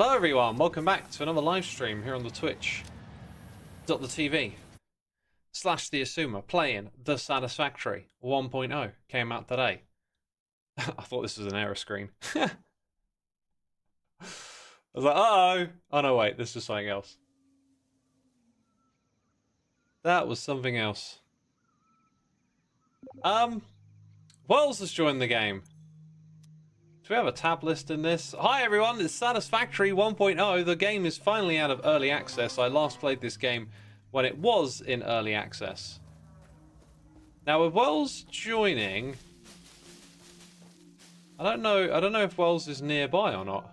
Hello everyone, welcome back to another live stream here on the twitch.tv / the Xisuma playing the Satisfactory 1.0 came out today. I thought this was an error screen. I was like, uh-oh. Oh no, wait, this is something else. That was something else. Wells has joined the game. Do we have a tab list in this? Hi everyone, it's Satisfactory 1.0. The game is finally out of early access. I last played this game when it was in early access. Now with Wells joining, I don't know if Wells is nearby or not.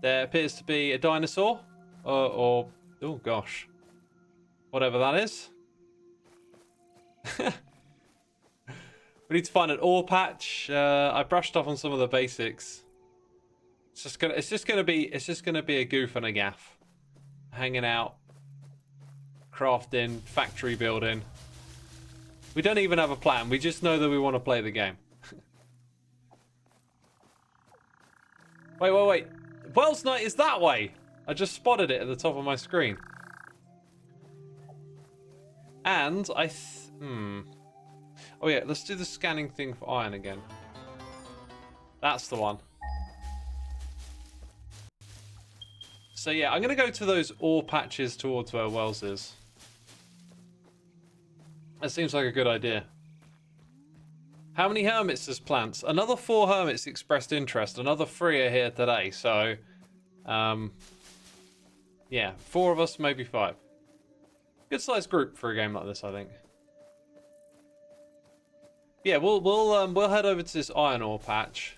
There appears to be a dinosaur or oh gosh, whatever that is. We need to find an ore patch. I brushed off on some of the basics. It's just gonna be a goof and a gaff. Hanging out, crafting, factory building. We don't even have a plan. We just know that we want to play the game. Wait. Wells Night is that way. I just spotted it at the top of my screen. And oh yeah, let's do the scanning thing for iron again. That's the one. So yeah, I'm going to go to those ore patches towards where Wells is. That seems like a good idea. How many hermits does plants? Another 4 hermits expressed interest. Another 3 are here today. So, yeah, 4 of us, maybe 5. Good sized group for a game like this, I think. Yeah, we'll head over to this iron ore patch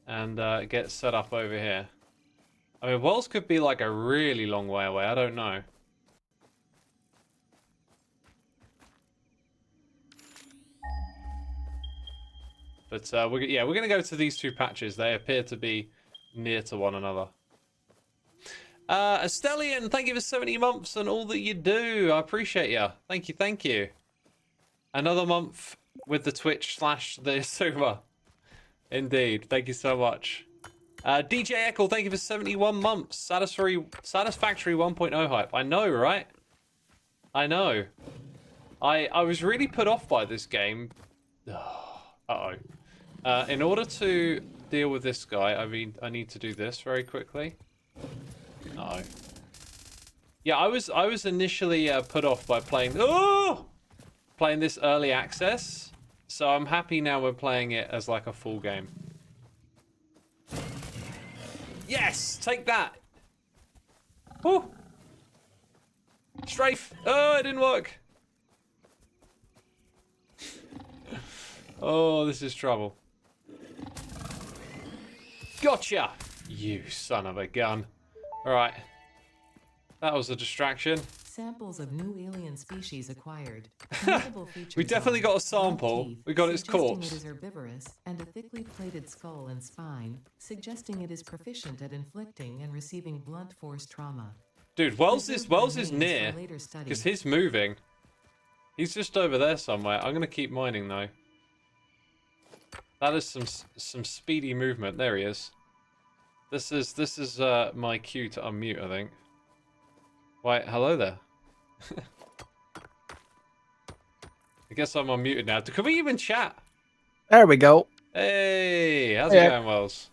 and get set up over here. I mean, Wells could be like a really long way away. I don't know. But we're going to go to these 2 patches. They appear to be near to one another. Estelian, thank you for 70 months and all that you do. I appreciate you. Thank you. Another month with the Twitch / the Xisuma. Indeed. Thank you so much. DJ Eccles, thank you for 71 months. Satisfactory 1.0 hype. I know, right? I know. I was really put off by this game. Uh-oh. In order to deal with this guy, I need to do this very quickly. Uh-oh. Yeah, I was initially put off by playing this early access. So I'm happy now we're playing it as like a full game. Yes! Take that! Woo! Strafe! Oh, it didn't work! Oh, this is trouble. Gotcha! You son of a gun. Alright. That was a distraction. Samples of new alien species acquired. We definitely got a sample. We got its corpse. It is herbivorous and a thickly plated skull and spine, suggesting it is proficient at inflicting and receiving blunt force trauma. Dude, Wells is near because he's moving. He's just over there somewhere. I'm gonna keep mining though. That is some speedy movement. There he is. This is my cue to unmute, I think. Why, hello there. I guess I'm unmuted now. Can we even chat? There we go. Hey, how's it going, Wells?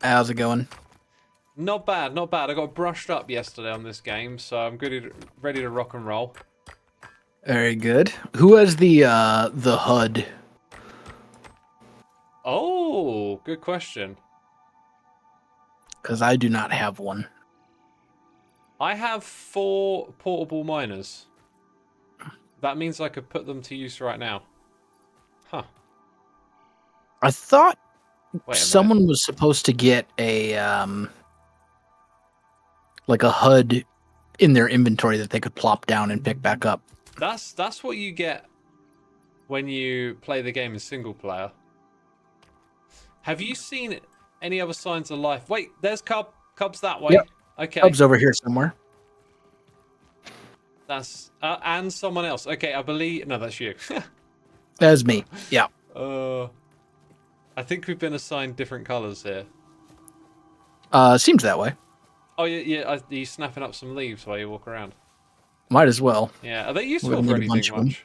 How's it going? Not bad, not bad. I got brushed up yesterday on this game, so I'm ready to rock and roll. Very good. Who has the HUD? Oh, good question. Because I do not have one. I have 4 portable miners. That means I could put them to use right now. Huh. I thought someone was supposed to get a like a HUD in their inventory that they could plop down and pick back up. That's what you get when you play the game in single player. Have you seen any other signs of life? Wait, there's Cubs that way. Yep. Okay. Cubs over here somewhere. That's and someone else. Okay, I believe that's you. That's me. Yeah. I think we've been assigned different colors here. Seems that way. Oh, yeah. Are you snapping up some leaves while you walk around? Might as well. Yeah. Are they We're useful gonna for need a anything bunch of them. much?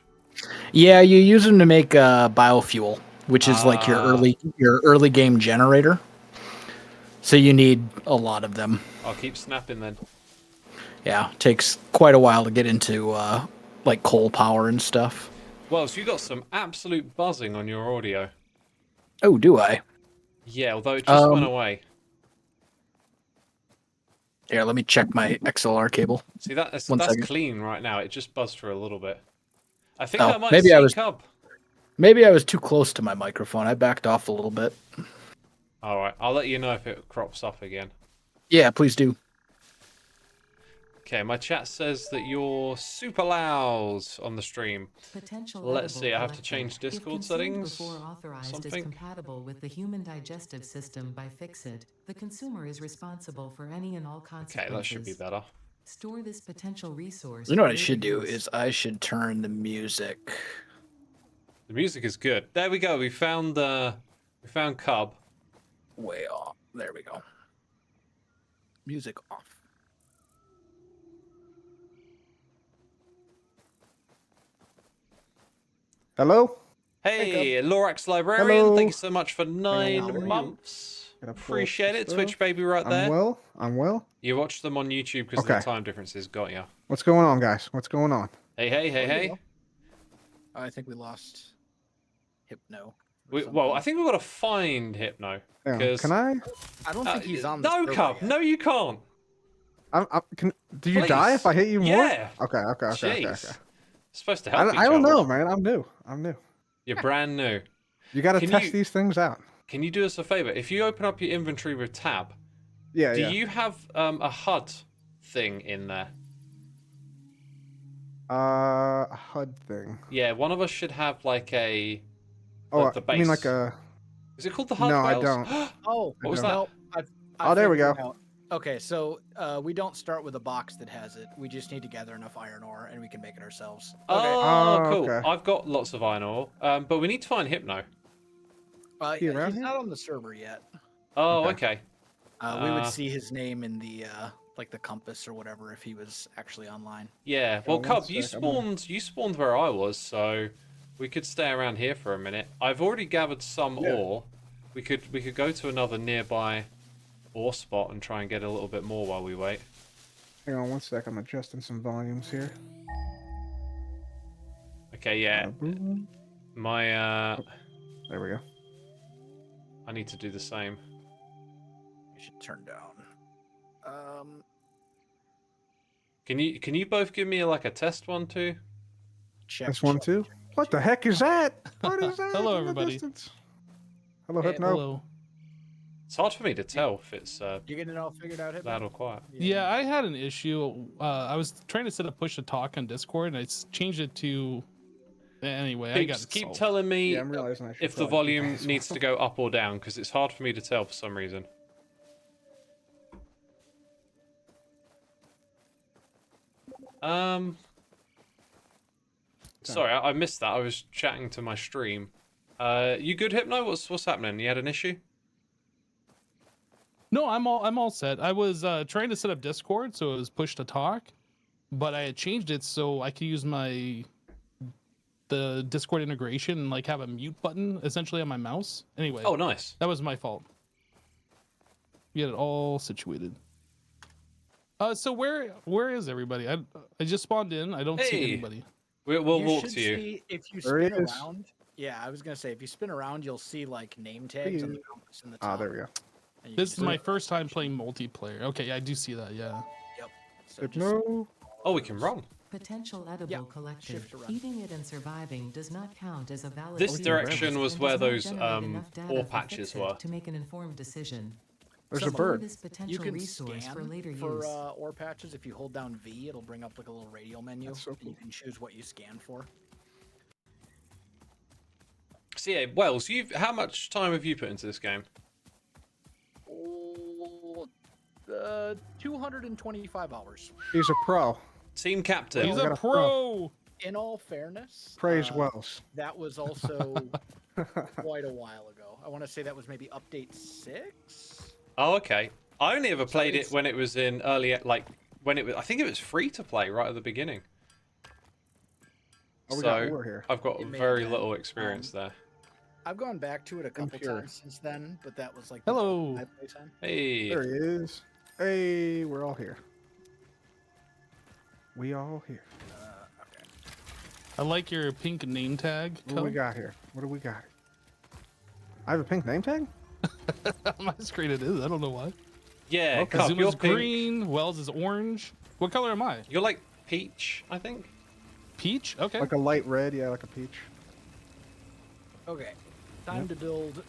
Yeah, you use them to make biofuel, which is like Ah. your early game generator. So you need a lot of them. I'll keep snapping then. Yeah, takes quite a while to get into like coal power and stuff. Well, so you got some absolute buzzing on your audio. Oh, do I? Yeah, although it just went Um, away. Here, let me check my XLR cable. See, that's One second. clean right now. It just buzzed for a little bit. I think I Oh, might see Cub. maybe I was too close to my microphone. I backed off a little bit. All right, I'll let you know if it crops up again. Yeah, please do. Okay, my chat says that you're super loud on the stream. Potential Let's edible see, I have to collected. change If Discord consumed settings. before authorized as Something. compatible with the human digestive system by Fixit, the consumer is responsible for any and all consequences. Okay, that should be better. Store this potential resource. You know for what I later should do use. is I should turn the music. The music is good. There we go. We found Cub. Way off. There we go. Music off. Hello? Hey, Lorax Librarian, Hello. thank you so much for Hang on, 9 how are you? months. Gotta pull up Appreciate some it. stuff. Twitch baby right there. I'm well. I'm well. You watch them on YouTube because of Okay. the time differences. Got ya. What's going on, guys? What's going on? Hey, hey, hey, There we hey. go. I think we lost Hypno. Well, I think we've got to find Hypno. Hang on, Because can I? I don't think he's on the no, server Cub. yet. No, you can't. Do you die if I hit you more? Yeah. Okay. Jeez. Supposed to help each I don't other. know, man. I'm new. You're brand new. You got to Can test you- these things out. Can you do us a favor? If you open up your inventory with tab, Yeah, do yeah. you have a HUD thing in there? A HUD thing. Yeah, one of us should have like a. Oh, the I mean like base. a. Is it called the HUD? No, I Wells? don't. Oh, What was don't. that? no. Oh, there we figured go. it out. Okay, so we don't start with a box that has it. We just need to gather enough iron ore, and we can make it ourselves. Okay. Oh, Oh, cool. okay. I've got lots of iron ore, but we need to find Hypno. He around He's here? not on the server yet. Oh, Okay. okay. We would see his name in the like the compass or whatever if he was actually online. Yeah. Well, one Cub, you sec, I'm gonna- spawned where I was, so we could stay around here for a minute. I've already gathered some Yeah. ore. We could go to another nearby ore spot and try and get a little bit more while we wait. Hang on one sec. I'm adjusting some volumes here. Okay. Yeah. Boom. My There we go. I need to do the same. We should turn down. Can you both give me like a test one too? Check. This one too. What the heck is that? What is that? Hello, in the everybody. distance? Hello, Hey, Hypno. Hello. It's hard for me to tell if it's You getting it all figured out? Hypno? loud or quiet. Yeah, I had an issue. I was trying to set up push to talk on Discord, and I changed it to. Anyway, I got Peeps, it keep solved. telling me Yeah, I'm realizing I should if the probably do volume that as needs well. to go up or down, because it's hard for me to tell for some reason. Sorry, I missed that. I was chatting to my stream. You good, Hypno? What's happening? You had an issue? No, I'm all set. I was trying to set up Discord, so it was push to talk, but I had changed it so I could use the Discord integration and like have a mute button essentially on my mouse. Anyway, Oh, nice. that was my fault. Get it all situated. So where is everybody? I just spawned in. I don't see Hey. anybody. We'll You walk should to you. see if you There he spin is. around. Yeah, I was gonna say if you spin around, you'll see like name tags on the compass in the top. Ah, there we go. and you This can is my just- first time playing multiplayer. Okay, I do see that. Yeah. So just Hypno. Oh, we can run. Potential edible Yeah, collected. shift to run. Eating it and surviving does not count as a valid. This food direction source was and where does not those, generate enough data ore for patches Fixit were. to make an informed decision. There's a Some- Store bird. this You potential can resource scan for later for use. ore patches. If you hold down V, it'll bring up like a little radial menu. That's so And you cool. can choose what you scan for. So yeah, Wells, how much time have you put into this game? 225 hours. He's a pro. Team captain. He's we a got a pro. In all fairness, Praise Wells. that was also quite a while ago. I want to say that was maybe update 6. Oh, okay. I only ever played it it's- when it was in early, like when it was. I think it was free to play right at the beginning. Oh, we So got ore here. I've got It may very have been. little experience there. I've gone back to it a couple Impure. times since then, but that was like Hello. my playtime. Hey, There he is. Hey, we're all here. We all here. Okay. I like your pink name tag. What do we got here? What do we got? I have a pink name tag? On my screen it is. I don't know why. yeah, Okay. Cup, you're Xuma's pink. green. Wells is orange. What color am I? You're like peach, I think. Peach. Okay. Like a light red, yeah, like a peach. Okay. Time to build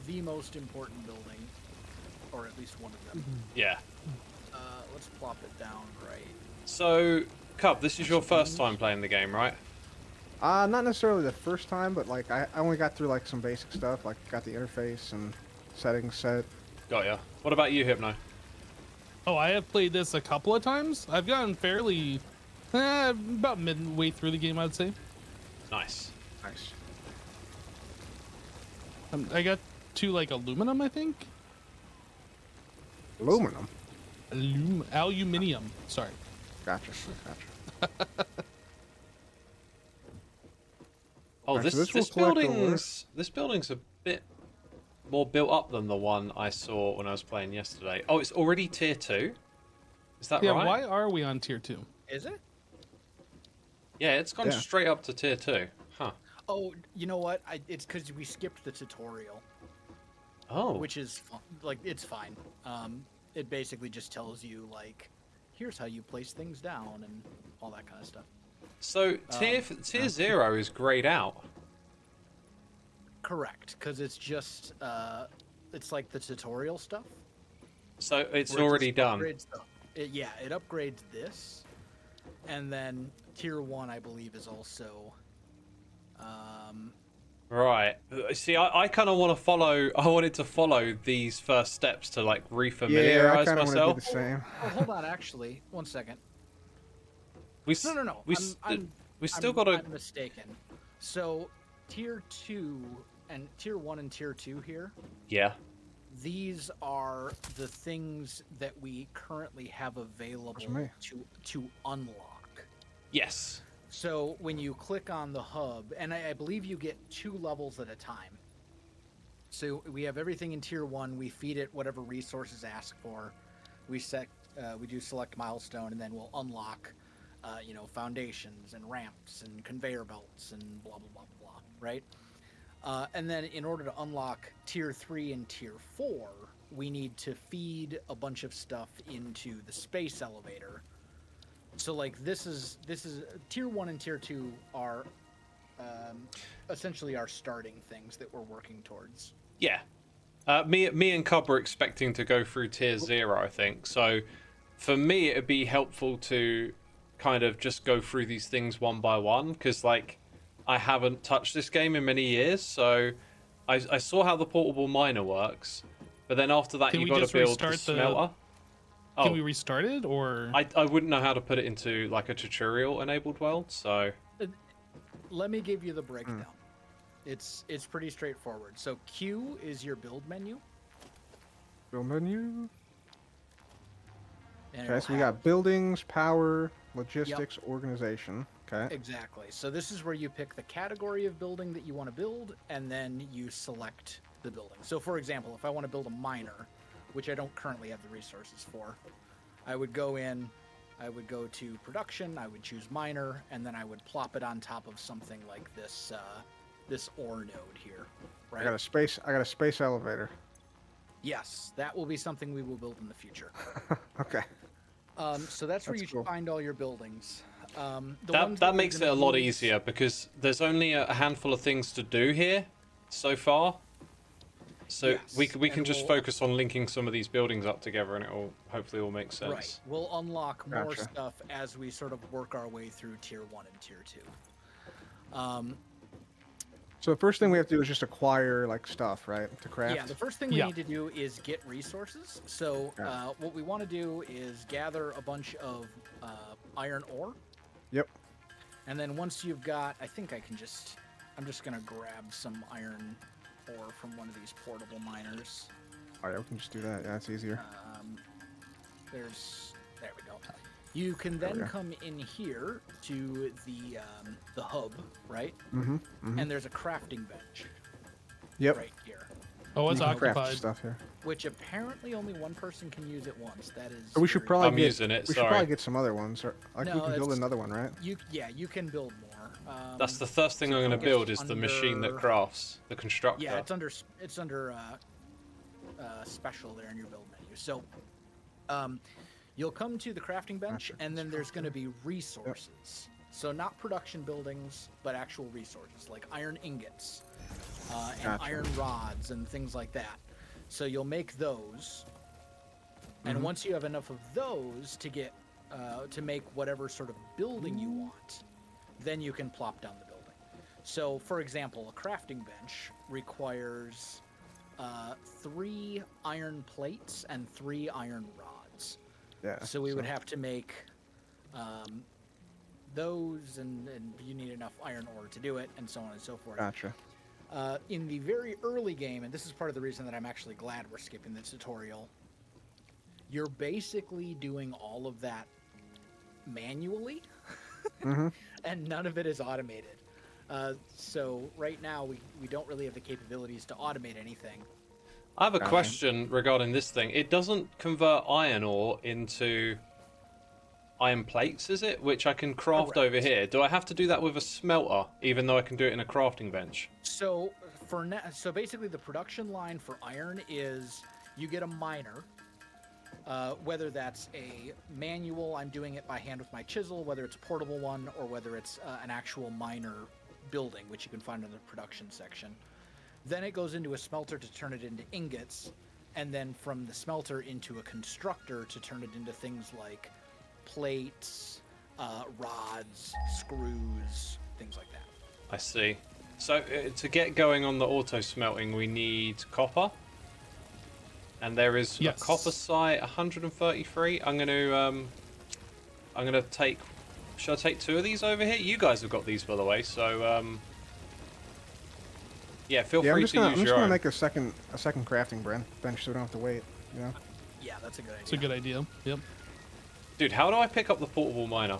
the most important building, or at least one of them. Yeah. Let's plop it down right. So, Cup, this is your first time playing the game, right? Not necessarily the first time, but like I only got through like some basic stuff, like got the interface and settings set. Got ya. What about you, Hypno? Oh, I have played this a couple of times. I've gotten fairly, about midway through the game, I'd say. Nice. Nice. I got to like aluminum, I think. Aluminum. Aluminium. Sorry. Gotcha. Oh, Alright, so this this will collect ore. building's a bit more built up than the one I saw when I was playing yesterday. Oh, it's already tier 2? Is that Yeah. right? Why are we on tier 2? Is it? Yeah, it's gone Yeah. straight up to tier 2. Huh. Oh, you know what? It's because we skipped the tutorial, Oh. which is like it's fine. It basically just tells you like, here's how you place things down and all that kind of stuff. So tier 0 is grayed out. Correct, because it's just it's like the tutorial stuff. So it's where it already just done. upgrades yeah, it upgrades this, and then tier 1, I believe, is also. Right. See, I kind of want to follow. I wanted to follow these first steps to like Yeah, I refamiliarize kind of want to do myself. the same. Oh, hold on, actually, 1 second. We s- No. We we still got to. I'm mistaken. So, tier 2 and tier 1 and tier 2 here. Yeah. These are the things that we currently have available me. to unlock. Yes. So when you click on the hub, and I believe you get 2 levels at a time. So we have everything in tier 1. We feed it whatever resources ask for. We do select milestone, and then we'll unlock, foundations and ramps and conveyor belts and blah blah blah blah. Right. And then in order to unlock tier 3 and tier 4, we need to feed a bunch of stuff into the space elevator. So like this is tier 1 and tier 2 are essentially our starting things that we're working towards. Yeah. Me and Cub were expecting to go through tier 0, I think. So for me, it'd be helpful to kind of just go through these things one by one, because like I haven't touched this game in many years. So I saw how the portable miner works, but then after that Can you we got to just build the restart the- smelter. Can we restart it or? I wouldn't know how to put it into like a tutorial enabled world, so Let me give you the breakdown. It's pretty straightforward. So Q is your build menu. Build menu. And Okay, it'll so we have- got buildings, power, logistics, organization. Okay. Exactly. So this is where you pick the category of building that you want to build, and then you select the building. So for example, if I want to build a miner, which I don't currently have the resources for, I would go to production, I would choose miner, and then I would plop it on top of something like this this ore node here. Right? I got a space elevator. Yes, that will be something we will build in the future. Okay. So that's where That's you cool. find all your buildings. The ones that we're makes it gonna a lot use- easier, because there's only a handful of things to do here so far. So Yes, we can and just we'll- focus on linking some of these buildings up together, and it will hopefully all make sense. Right. We'll unlock more Gotcha. stuff as we sort of work our way through tier 1 and tier 2. So the first thing we have to do is just acquire like stuff, right, to craft. Yeah, the first thing we Yeah. need to do is get resources. So Yeah. what we want to do is gather a bunch of iron ore. Yep. And then once you've got, I'm just going to grab some iron ore from one of these portable miners. Oh yeah, we can just do that. Yeah, it's easier. There we go. You can There we then go. come in here to the hub, right? Mm-hmm. Mm-hmm. And there's a crafting bench Yep. right here, Oh, it's You can craft occupied. stuff here. which apparently only one person can use at once. That is. So we should very- probably I'm get. using it, We should sorry. probably get some other ones, or like we No, can build it's- another one, right? You can build more. That's the first thing so I'm going to focus build is the machine that under- crafts, the constructor. Yeah, it's under special there in your build menu. So, you'll come to the crafting bench, Gotcha. and then there's going to be resources. So not production buildings, but actual resources like iron ingots and Gotcha. iron rods and things like that. So you'll make those, and once you have enough of those to get to make whatever sort of building you want, then you can plop down the building. So, for example, a crafting bench requires 3 iron plates and 3 iron rods. Yeah. So we would have to make those, and you need enough iron ore to do it, and so on and so forth. Gotcha. In the very early game, and this is part of the reason that I'm actually glad we're skipping the tutorial, you're basically doing all of that manually, Mm-hmm. and none of it is automated. So right now, we don't really have the capabilities to automate anything. I have a Gotcha. question regarding this thing. It doesn't convert iron ore into iron plates, is it? Which I can craft over Correct. here. Do I have to do that with a smelter, even though I can do it in a crafting bench? So so basically, the production line for iron is you get a miner, whether that's a manual, I'm doing it by hand with my chisel, whether it's a portable one, or whether it's an actual miner building, which you can find in the production section. Then it goes into a smelter to turn it into ingots, and then from the smelter into a constructor to turn it into things like plates, rods, screws, things like that. I see. So to get going on the auto smelting, we need copper. And there is Yes. a copper site, 133. I'm gonna take. Should I take 2 of these over here? You guys have got these, by the way. So yeah, feel Yeah, I'm free just to gonna, use I'm just your gonna own. make a second crafting bench so we don't have to wait. You know. Yeah, that's a good idea. It's a good idea. Yep. Dude, how do I pick up the portable miner?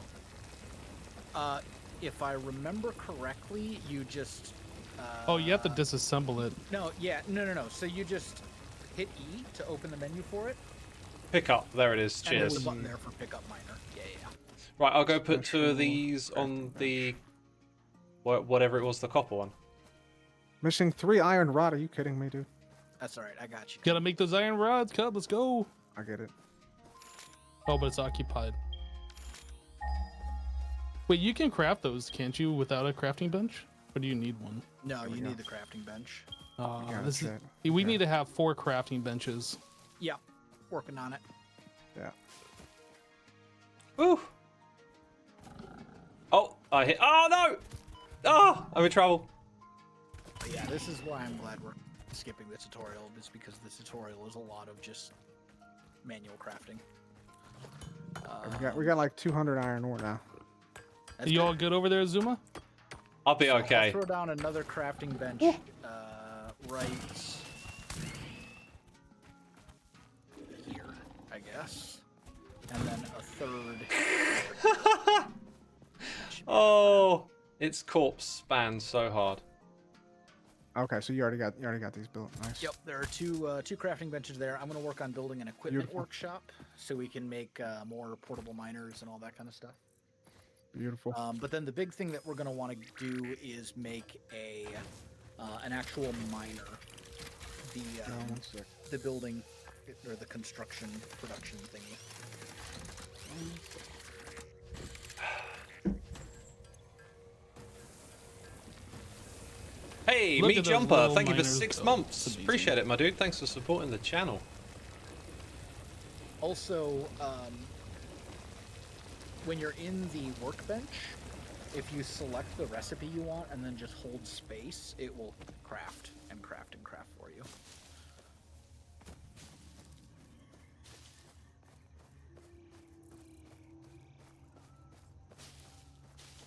If I remember correctly, you just. Oh, you have to disassemble it. No, So you just hit E to open the menu for it. Pick up. There it is. And there's a Cheers. button there for pickup miner. Yeah. Right, I'll go put 2 Special of these on the whatever it was, the copper one. Missing 3 iron rod. Are you kidding me, dude? That's all right. I got you. Gotta make those iron rods, Cub. Let's go. I get it. Oh, but it's occupied. Wait, you can craft those, can't you, without a crafting bench? Or do you need one? No, we you go. need the crafting bench. Yeah, This is, that's we need to have 4 crafting benches. Yeah, working on it. Yeah. Woo! Oh, I hit. Oh no! Oh, I'm in trouble. But yeah, this is why I'm glad we're skipping the tutorial, is because the tutorial is a lot of just manual crafting. We got like 200 iron ore now. Are you all good over there, Xisuma? I'll be So okay. I'll throw down another crafting bench right here, I guess. And then a third. Oh, its corpse spans so hard. Okay, so you already got these built. Nice. Yep, there are two crafting benches there. I'm going to work on building an equipment Beautiful. workshop so we can make more portable miners and all that kind of stuff. Beautiful. But then the big thing that we're going to want to do is make an actual miner. One sec. The building or the construction production thingy. Hey, Look me at those Jumper, little thank you for miners 6 go. months. It's amazing. Appreciate it, my dude. Thanks for supporting the channel. Also, when you're in the workbench, if you select the recipe you want and then just hold space, it will craft and craft and craft for you.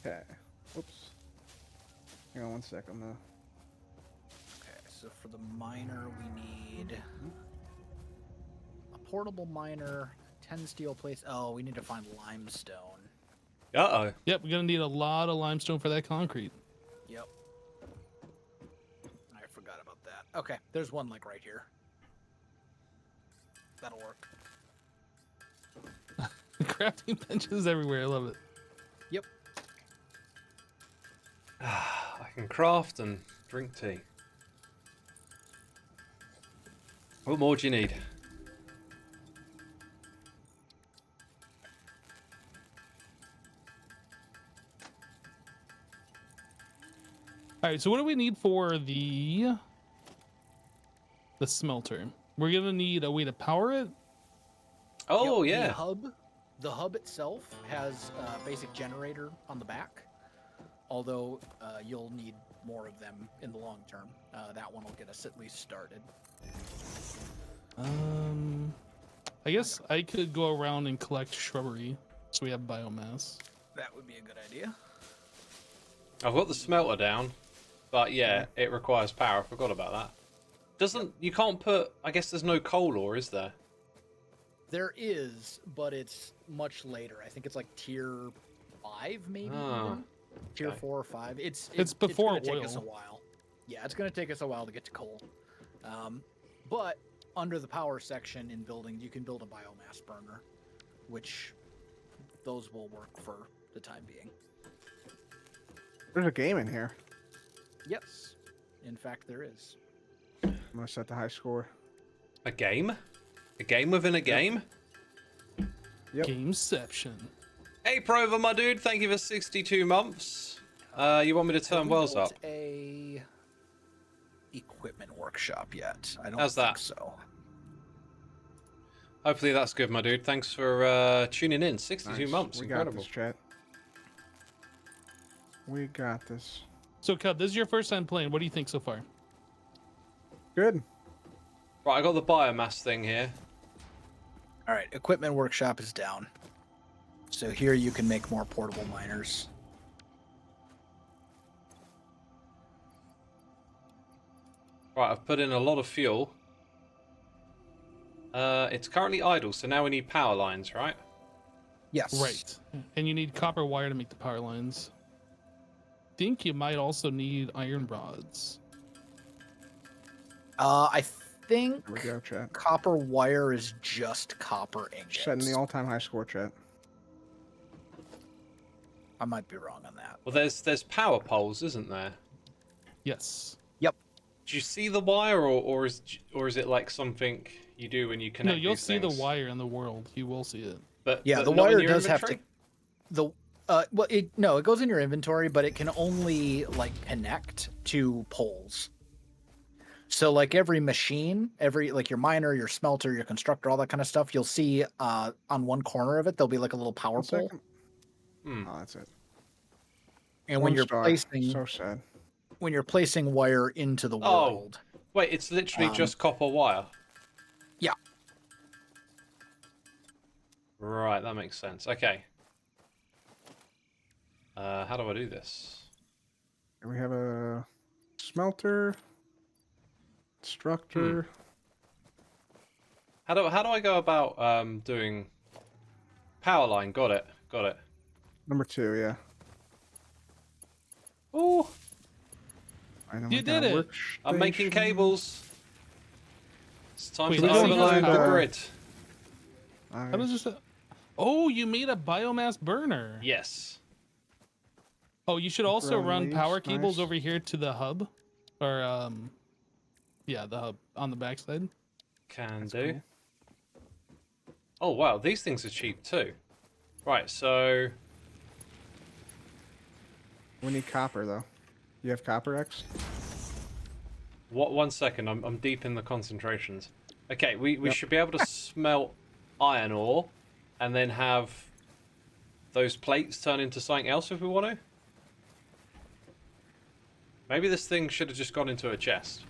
Okay. Oops. Hang on one sec. I'm gonna. Okay, so for the miner, we need portable miner, 10 steel plates. Oh, we need to find limestone. Uh-oh. Yep, we're gonna need a lot of limestone for that concrete. Yep. I forgot about that. Okay, there's one like right here. That'll work. Crafting benches everywhere. I love it. Yep. I can craft and drink tea. What more do you need? All right, so what do we need for the smelter? We're gonna need a way to power it. Oh, Yep, yeah. The hub itself has a basic generator on the back, although you'll need more of them in the long term. That one will get us at least started. I guess I could go around and collect shrubbery, so we have biomass. That would be a good idea. I've got the smelter down, but yeah, it requires power. I forgot about that. You can't put, I guess there's no coal ore, is there? There is, but it's much later. I think it's like tier 5, maybe Ah, even. Tier okay. 4 or 5. It's before it's gonna take us a oil. while. Yeah, it's gonna take us a while to get to coal. But under the power section in building, you can build a biomass burner, which those will work for the time being. There's a game in here. Yes, in fact, there is. I'm gonna set the high score. A game? A game within a game? Yep. Gameception. Hey, Prover, my dude. Thank you for 62 months. You want me to turn Have we wells built up? a equipment workshop yet? I don't How's think that? so. Hopefully that's good, my dude. Thanks for tuning in. 62 Nice. months. We Incredible. got this, chat. We got this. So, Cub, this is your first time playing. What do you think so far? Good. Right, I got the biomass thing here. All right, equipment workshop is down. So here you can make more portable miners. Right, I've put in a lot of fuel. It's currently idle, so now we need power lines, right? Yes. Right. And you need copper wire to make the power lines. Think you might also need iron rods. I think There we go, chat. copper wire is just copper ingots. Setting the all-time high score, chat. I might be wrong on that. Well, there's power poles, isn't there? Yes. Yep. Do you see the wire, or is it like something you do when you No, connect? you'll these see things? the wire in the world. You will see it. But Yeah, but the not in wire your does have to. inventory? It goes in your inventory, but it can only like connect to poles. So like every machine, like your miner, your smelter, your constructor, all that kind of stuff, you'll see on one corner of it there'll be like a little power One pole. second. Hmm. Oh, that's it. And One when you're star. placing So sad. wire into the Oh. world, Wait, it's literally Um, just copper wire. yeah. Right, that makes sense. Okay. How do I do this? And we have a smelter. Structure. How do I go about doing power line? Got it. Number 2, yeah. Oh, You did it. I'm making Workstation. cables. It's time Wait, to how do you overload guys the power- grid. How does this? Oh, you made a biomass burner. Yes. Oh, you should also Growing run leaves, power cables nice. over here to the hub, or yeah, the hub on the backside. Can do. Oh wow, these things are cheap too. Right, so We need copper, though. You have copper, X? what? 1 second, I'm deep in the concentrations. Okay, we Yep. should be able to smelt iron ore, and then have those plates turn into something else if we want to. Maybe this thing should have just gone into a chest.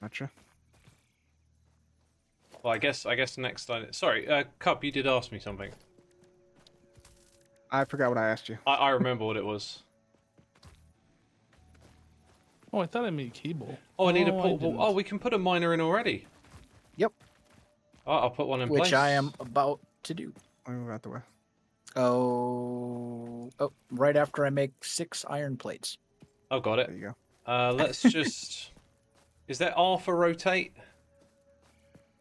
Gotcha. Well, I guess next time. Sorry, Cub, you did ask me something. I forgot what I asked you. I remember what it was. Oh, I thought I made cable. Oh, I need a I portable. didn't. Oh, we can put a miner in already. Yep. Oh, I'll put one in place. which I am about to do. Let me move out the way. Oh, right after I make 6 iron plates. Oh, got it. There you go. Let's just... Is that R for rotate?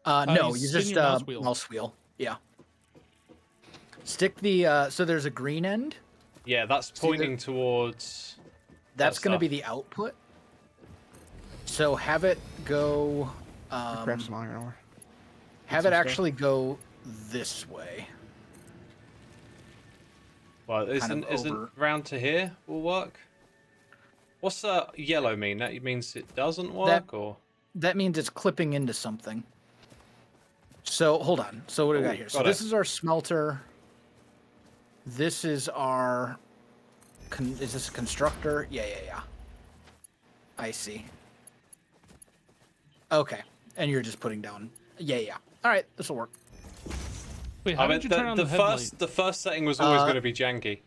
No, you you spin just your mouse wheel. mouse wheel. Yeah. Stick the so there's a green end. Yeah, that's See pointing towards... That's going to be stuff. the output. So have it go. Grab some iron ore. Have some it stuff. actually go this way. Well, kind of isn't over. round to here will work? What's yellow mean? That means it doesn't work, or? That means it's clipping into something. So hold on. So what do we got Ooh, here? So got this it. is our smelter. This is our. Is this a constructor? Yeah. I see. Okay, and you're just putting down. Yeah. All right, this will work. Wait, how I did mean, you turn on the headlight? the first setting was always going to be janky.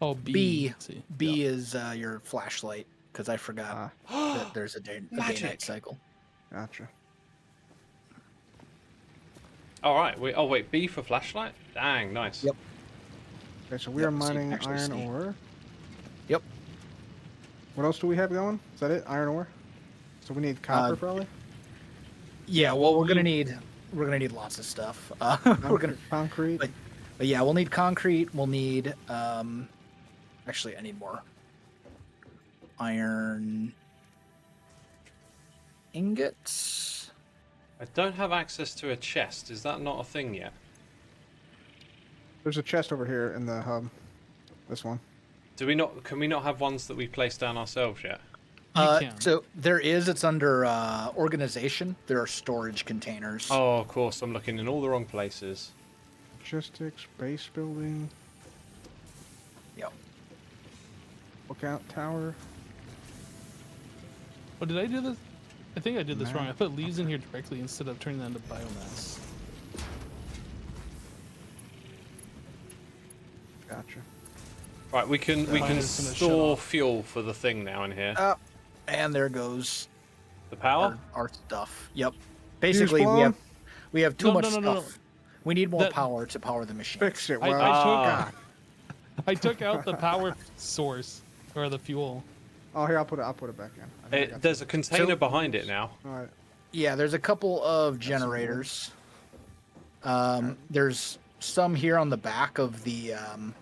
Oh, B. See. B is your flashlight because I forgot that there's a day Magic. night cycle. Gotcha. All right. Oh wait, B for flashlight. Dang, nice. Yep. Okay, so we Yep, are so you can mining actually iron see. ore. Yep. What else do we have going? Is that it? Iron ore? So we need copper probably? Yeah. Well, we're gonna need lots of stuff. We're gonna. Concrete? But yeah, we'll need concrete. We'll need. Actually, I need more iron ingots. I don't have access to a chest. Is that not a thing yet? There's a chest over here in the hub. This one. Do we not? Can we not have ones that we place down ourselves yet? You can. So there is. It's under organization. There are storage containers. Oh, of course. I'm looking in all the wrong places. Logistics, base building, Yep. lookout tower. Oh, did I do this? I think I did this Nah. wrong. I put leaves in here directly instead of turning that into biomass. Gotcha. Right, we can Mine is gonna shut store off. fuel for the thing now in here. And there goes The power. our stuff. Yep. Basically, blown? we have too No, much no, stuff. no, no. We need more That- power to power the machine. Fix it, I- well. I Ah. I took out the power source or the fuel. Oh, here, I'll put it back in. I think I got There's a container So- behind it now. some. All right. Yeah, there's a couple of generators. There's some here on the back of the hub.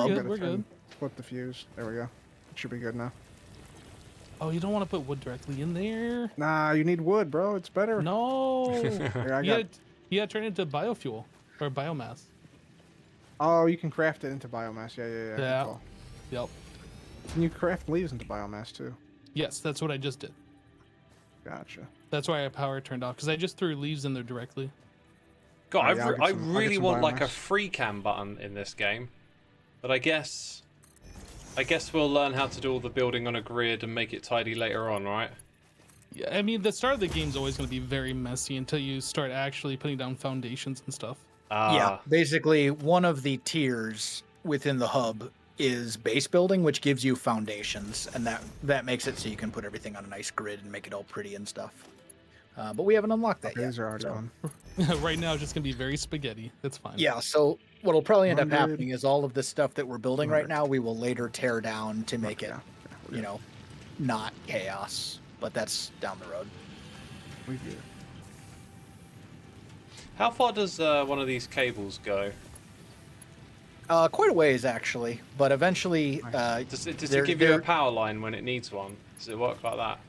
good, Gotta we're good. Flip the fuse. There we go. It should be good now. Oh, you don't want to put wood directly in there? Nah, you need wood, bro. It's better. No. Here, I you, got. gotta turn it into biofuel or biomass. Oh, you can craft it into biomass. Yeah. Yeah. good call. Yep. And you craft leaves into biomass too. Yes, that's what I just did. Gotcha. That's why our power turned off because I just threw leaves in there directly. God, Alright, yeah, I'll I get some really want like a biomass. free cam button in this game, but I guess we'll learn how to do all the building on a grid and make it tidy later on, right? Yeah, I mean, the start of the game's always going to be very messy until you start actually putting down foundations and stuff. Yeah, basically one of the tiers within the hub is base building, which gives you foundations, and that makes it so you can put everything on a nice grid and make it all pretty and stuff. But we haven't unlocked that yet. These are already so- on. Right now, it's just going to be very spaghetti. That's fine. Yeah, so what'll probably end up 100. happening is all of this stuff that we're building right 200. now, we will later tear down to make it, we're you know, not chaos. But that's down the road. We good. How far does one of these cables go? Quite a ways actually, but eventually, Does it there- give you a there- power line when it needs one? Does it work like that?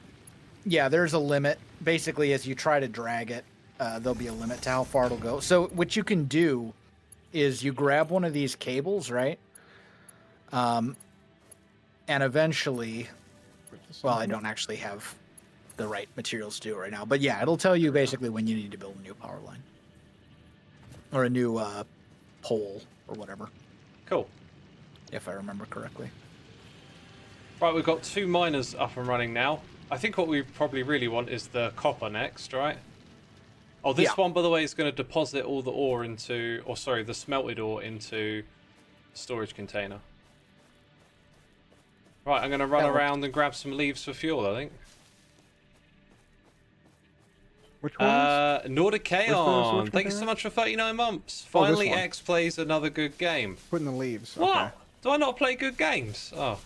yeah, there's a limit. Basically, as you try to drag it, there'll be a limit to how far it'll go. So what you can do is you grab one of these cables, right? And eventually, well, I don't actually have the right materials to do it right now, but yeah, it'll tell you basically when you need to build a new power line or a new pole or whatever, Cool. if I remember correctly. Right, we've got 2 miners up and running now. I think what we probably really want is the copper next, right? Oh, this Yeah. one, by the way, is going to deposit all the ore into, or sorry, the smelted ore into the storage container. Right, I'm going to run That works. around and grab some leaves for fuel, I think. Which ones? Nordic Where's Aeon, which thank you so container? much for 39 months. Oh, this Finally, one. X plays another good game. Putting the leaves. What? Okay. Do I not play good games? Oh.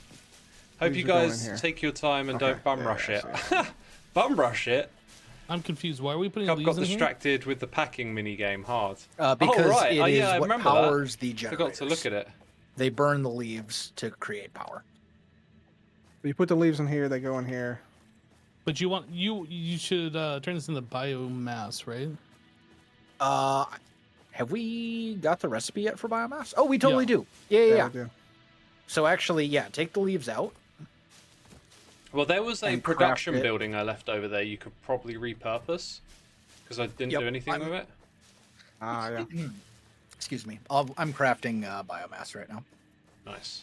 Hope Leaves you are going in guys here. take your time and Okay. don't bum Yeah, rush I it. see. Bum rush it? I'm confused. Why are we putting Got leaves in here? distracted with the packing mini game hard. Because oh, right. it Oh, is yeah, I what remember powers that. the generators. Forgot to look at it. They burn the leaves to create power. You put the leaves in here, they go in here. But you should turn this into biomass, right? Have we got the recipe yet for biomass? Oh, we totally Yeah. do. Yeah. We do. So actually, yeah, take the leaves out. Well, there was a And craft production it. building I left over there you could probably repurpose. Because I didn't Yep, do anything with it. Ah, yeah. Excuse me. I'm crafting biomass right now. Nice.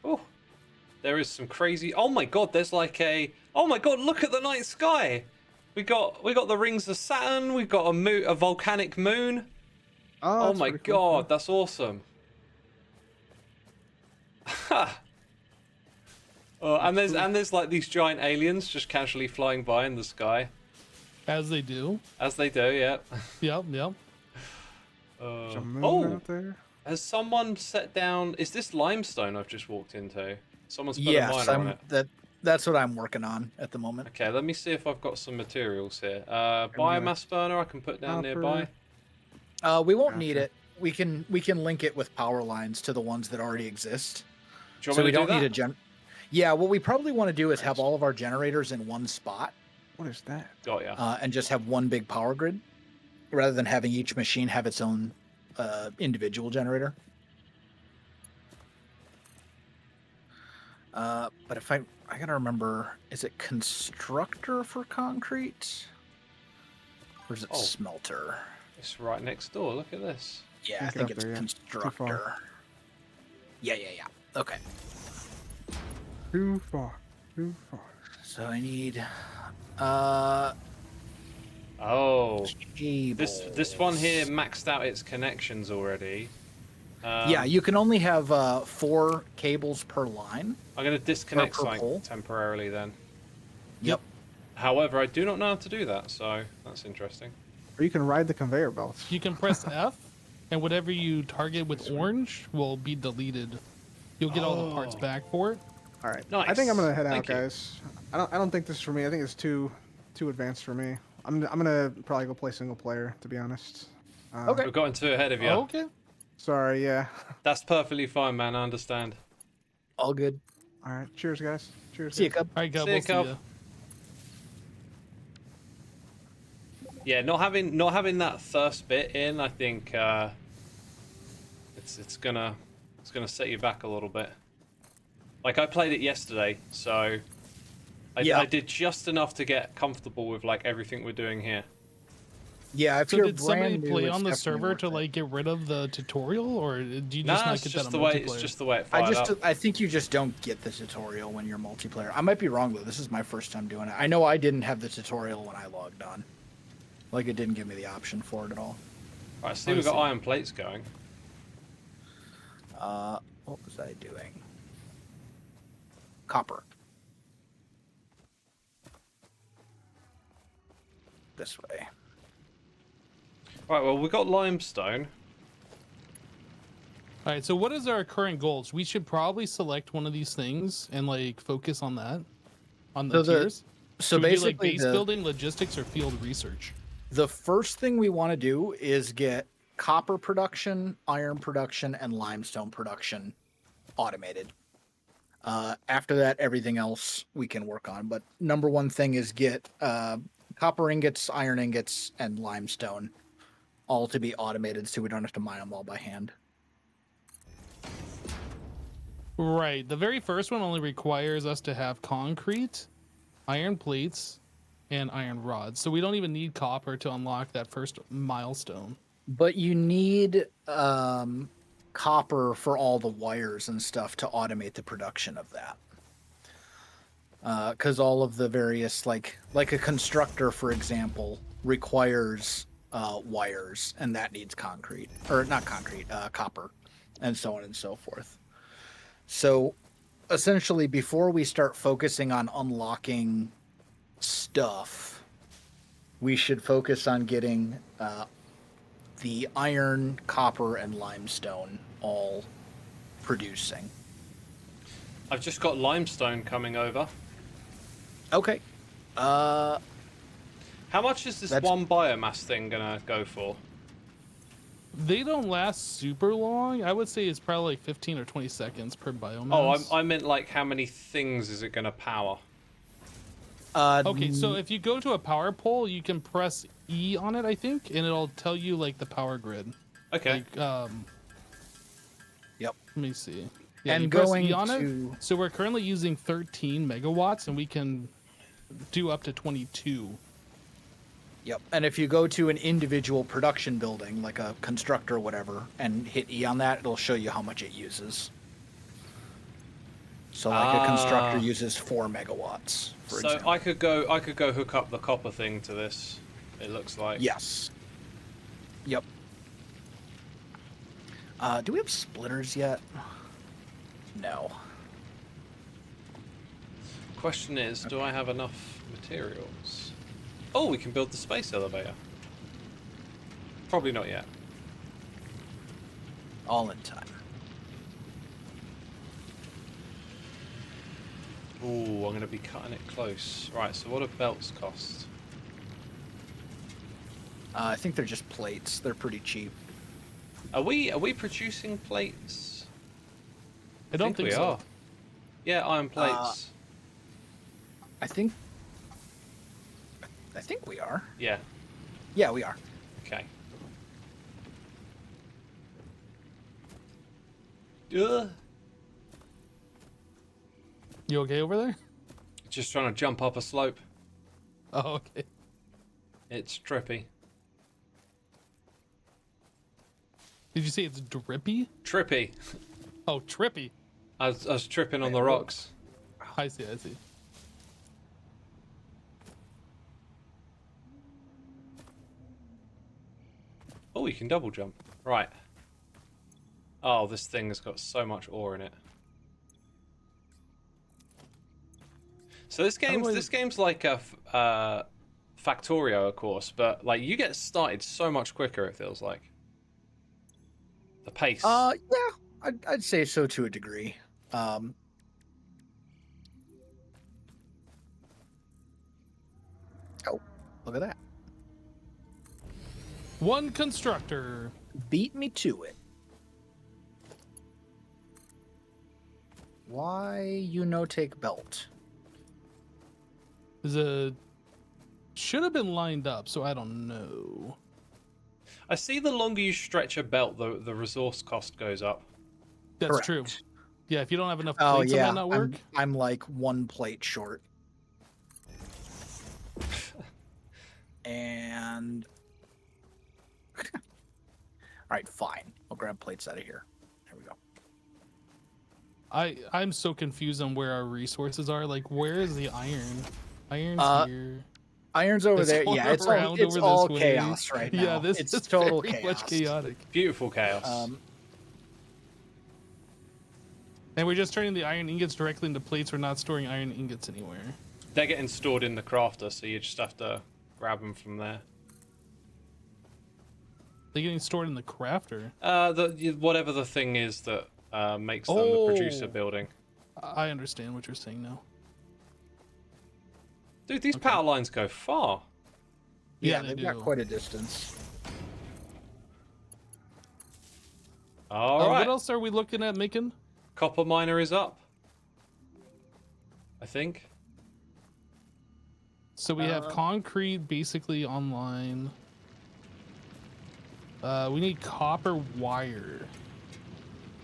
Oh, there is some crazy. Oh my god, there's like a. Oh my god, look at the night sky. We got the rings of Saturn. We've got a volcanic moon. Oh that's my pretty cool. god, that's awesome. Ha. And there's like these giant aliens just casually flying by in the sky, As they do. as they do. Yeah. Yep. There's a moon Oh, out there. has someone set down? Is this limestone I've just walked into? Someone's put a Yes, miner on it. that's what I'm working on at the moment. Okay, let me see if I've got some materials here. Biomass burner I can put down Copper. nearby. We won't need Gotcha. it. We can link it with power lines to the ones that already exist. Do you So want we me to don't do need that? a gen. Yeah, what we probably want to do is have all of our generators in one spot What is that? Got ya. and just have one big power grid, rather than having each machine have its own individual generator. But if I gotta remember, is it constructor for concrete, or is it Oh. smelter? It's right next door. Look at this. Yeah, I Can't get think up it's there yet. Too far. constructor. Yeah. Okay. Too far. Too far. So I need Oh, cables. this one here maxed out its connections already. Yeah, you can only have 4 cables per line. I'm gonna disconnect per something pole. temporarily then. Yep. However, I do not know how to do that, so that's interesting. Or you can ride the conveyor belts. You can press F, and whatever you target with orange will be deleted. You'll get all the parts back for it. All right. Nice. I think I'm gonna head out, Thank you. guys. I don't think this is for me. I think it's too advanced for me. I'm gonna probably go play single player, to be honest. Okay. We've gotten too ahead of you. Okay. Sorry. Yeah. That's perfectly fine, man. I understand. All good. All right. Cheers, guys. Cheers. See you, guys. Cub. All right, Gub. See ya, We'll see Cub. ya. Yeah, not having that first bit in, I think it's gonna set you back a little bit. Like I played it yesterday, so I did just enough to get comfortable with like everything we're doing here. Yeah, if So you're did somebody brand new, play it's on the definitely server worth to it. like get rid of the tutorial, or do you just Nah, not it's get just that the in way multiplayer? it fired up. I think you just don't get the tutorial when you're multiplayer. I might be wrong though. This is my first time doing it. I know I didn't have the tutorial when I logged on. Like it didn't give me the option for it at all. Right, see, we've got iron plates going. What was I doing? Copper. This way. Right, well, we've got limestone. All right. So what is our current goals? We should probably select one of these things and like focus on that, on the tiers. So Should we do, like basically, base building, logistics, or field research? the first thing we want to do is get copper production, iron production, and limestone production automated. After that, everything else we can work on. But number one thing is get copper ingots, iron ingots, and limestone all to be automated so we don't have to mine them all by hand. Right. The very first one only requires us to have concrete, iron plates, and iron rods. So we don't even need copper to unlock that first milestone. But you need copper for all the wires and stuff to automate the production of that. Because all of the various, like a constructor, for example, requires wires, and that needs concrete, or not concrete, copper, and so on and so forth. So essentially, before we start focusing on unlocking stuff, we should focus on getting the iron, copper, and limestone all producing. I've just got limestone coming over. Okay. How much is this That's- one biomass thing gonna go for? They don't last super long. I would say it's probably like 15 or 20 seconds per biomass. Oh, I meant like how many things is it gonna power? Okay, so if you go to a power pole, you can press E on it, I think, and it'll tell you like the power grid. Okay. Like, Yep. let me see. Yeah, And you press going E on to- it. So we're currently using 13 megawatts, and we can do up to 22. Yep. And if you go to an individual production building, like a constructor or whatever, and hit E on that, it'll show you how much it uses. So like a constructor uses 4 megawatts, for So example. I could go hook up the copper thing to this. It looks like. Yes. Yep. Do we have splitters yet? No. Question is, do I have enough materials? Oh, we can build the space elevator. Probably not yet. All in time. Ooh, I'm gonna be cutting it close. Right, so what do belts cost? I think they're just plates. They're pretty cheap. Are we producing plates? I don't think we so. are. Yeah, iron plates. I think we are. Yeah. Yeah, we are. Okay. Ugh. You okay over there? Just trying to jump up a slope. Oh, okay. It's trippy. Did you say it's drippy? Trippy. Oh, trippy. I was tripping on the rocks. I see, I see. Oh, you can double jump. Right. Oh, this thing has got so much ore in it. So this game's like a Factorio, of course, but like you get started so much quicker. It feels like the pace. Yeah, I'd say so to a degree. Oh, look at that. One constructor. Beat me to it. Why you no take belt? Should have been lined up, so I don't know. I see the longer you stretch a belt, the resource cost goes up. That's Correct. true. Yeah, if you don't have enough Oh plates, it yeah, might not work. I'm like 1 plate short. And all right, fine. I'll grab plates out of here. There we go. I'm so confused on where our resources are. Like, where is the iron? Iron's here. Iron's over It's there. going Yeah, it's around it's over all this way. chaos right now. Yeah, this it's is total very chaos. much chaotic. Beautiful chaos. And we're just turning the iron ingots directly into plates. We're not storing iron ingots anywhere. They're getting stored in the crafter, so you just have to grab them from there. They're getting stored in the crafter. Whatever the thing is that makes them the producer building. I understand what you're saying now. Dude, these power lines go far. Yeah, they they've do. got quite a distance. All right. What else are we looking at making? Copper miner is up. I think. So we have concrete basically online. We need copper wire.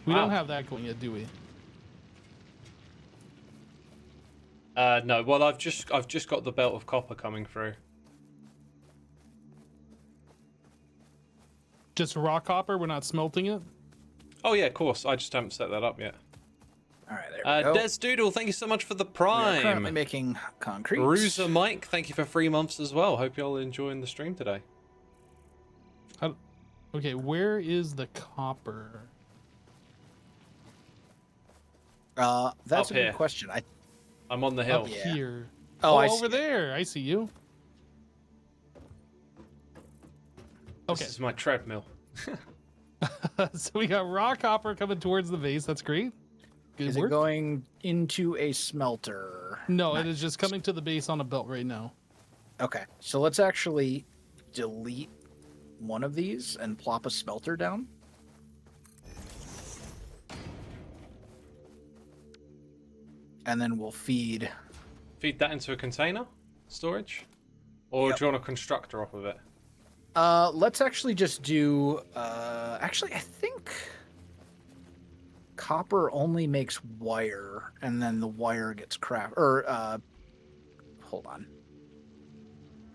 We Wow. don't have that going yet, do we? No. Well, I've just got the belt of copper coming through. Just raw copper. We're not smelting it. Oh yeah, of course. I just haven't set that up yet. All right, there we go. Des Doodle, thank you so much for the We are prime. currently making concrete. Bruiser Mike, thank you for 3 months as well. Hope you're all enjoying the stream today. Okay, where is the copper? That's Up a good here. question. I'm on the hill. Up Yeah. here. Oh, I over see it. there. I see you. This Okay. is my treadmill. So we got raw copper coming towards the base. That's great. Good Is work. it going into a smelter? No, Nice. it is just coming to the base on a belt right now. Okay, so let's actually delete one of these and plop a smelter down. And then we'll feed. Feed that into a container storage, or Yep. do you want a constructor off of it? Let's actually just do. Actually, I think copper only makes wire, and then the wire gets craft. Hold on.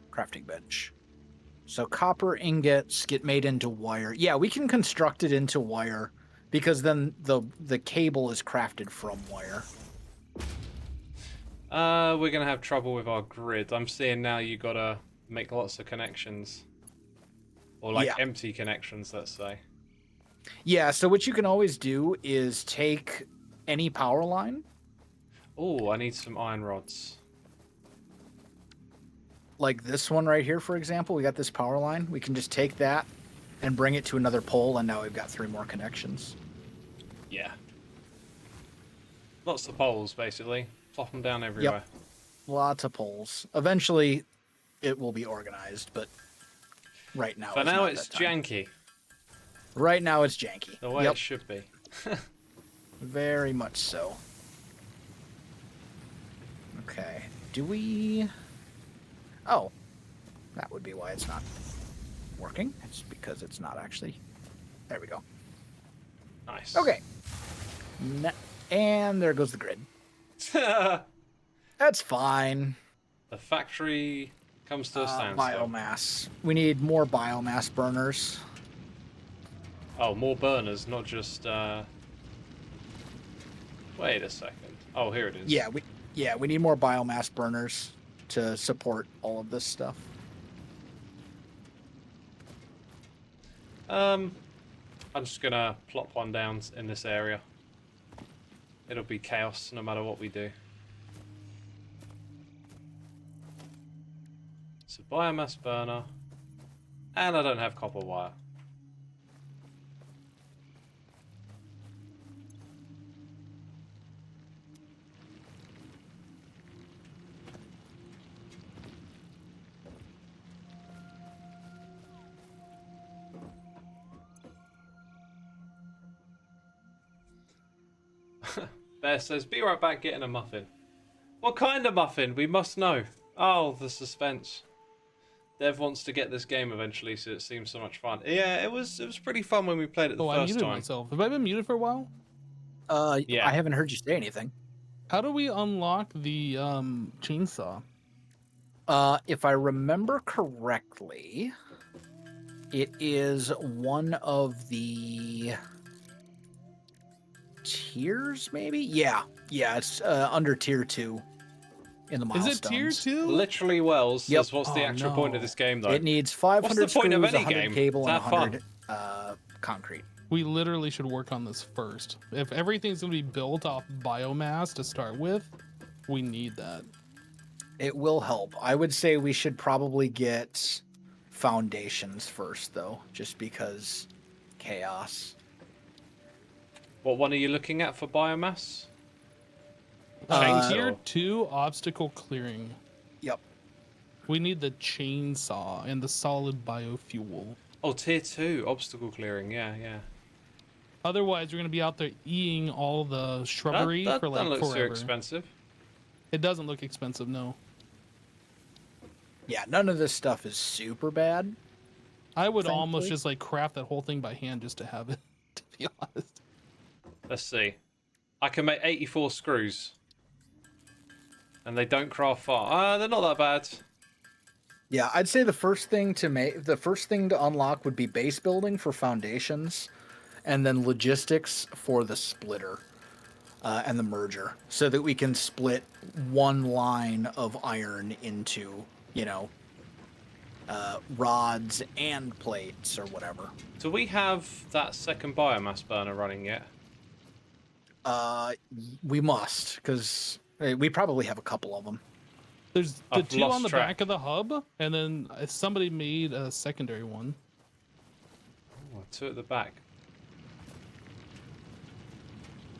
Crafting bench. So copper ingots get made into wire. Yeah, we can construct it into wire because then the cable is crafted from wire. We're gonna have trouble with our grid. I'm seeing now you gotta make lots of connections, or like Yeah. empty connections, let's say. Yeah, so what you can always do is take any power line, Oh, I need some iron rods. like this one right here, for example. We got this power line. We can just take that and bring it to another pole, and now we've got 3 more connections. Yeah. Lots of poles, basically. Plop them down everywhere. Lots of poles. Eventually, it will be organized, but right now, For is now, not it's that time. janky, Right now, it's janky. the way Yep, it should be. very much so. Okay, do we... Oh, that would be why it's not working. It's because it's not actually... There we go. Nice. Okay. And there goes the grid. That's fine. The factory comes to a standstill. Biomass. We need more biomass burners. Oh, more burners, not just. Wait a second. Oh, here it is. Yeah, we need more biomass burners to support all of this stuff. I'm just gonna plop one down in this area. It'll be chaos no matter what we do. It's a biomass burner, and I don't have copper wire. Bear says, be right back getting a muffin. What kind of muffin? We must know. Oh, the suspense. Dev wants to get this game eventually, so it seems so much fun. Yeah, it was pretty fun when we played it the I first muted time. myself. Have I been muted for a while? Yeah. I haven't heard you say anything. How do we unlock the chainsaw? If I remember correctly, it is one of the tiers, maybe? Yeah, it's under tier 2 in the Is milestones. it tier 2? Literally Wells Yep. says, what's the Oh, actual point of no. this game, though? It needs 500 What's the point of screws, any 100 game? cable, To and have 100 concrete. We literally should work on this first. If everything's going to be built off biomass to start with, we need that. It will help. I would say we should probably get foundations first, though, just because chaos. What one are you looking at for biomass? Tier Chainsaw. 2 obstacle clearing. Yep. We need the chainsaw and the solid biofuel. Oh, tier 2 obstacle clearing. Yeah. Otherwise, we're going to be out there eating all the shrubbery That for like doesn't look too forever. expensive. It doesn't look expensive, no. Yeah, none of this stuff is super bad. I would almost Thankfully. just like craft that whole thing by hand just to have it, to be honest. Let's see. I can make 84 screws. And they don't craft far. They're not that bad. Yeah, I'd say the first thing to unlock would be base building for foundations, and then logistics for the splitter and the merger, so that we can split one line of iron into, rods and plates or whatever. Do we have that second biomass burner running yet? We must, because we probably have a couple of them. There's the I've 2 on lost the track. back of the hub, and then somebody made a secondary one. Oh, 2 at the back.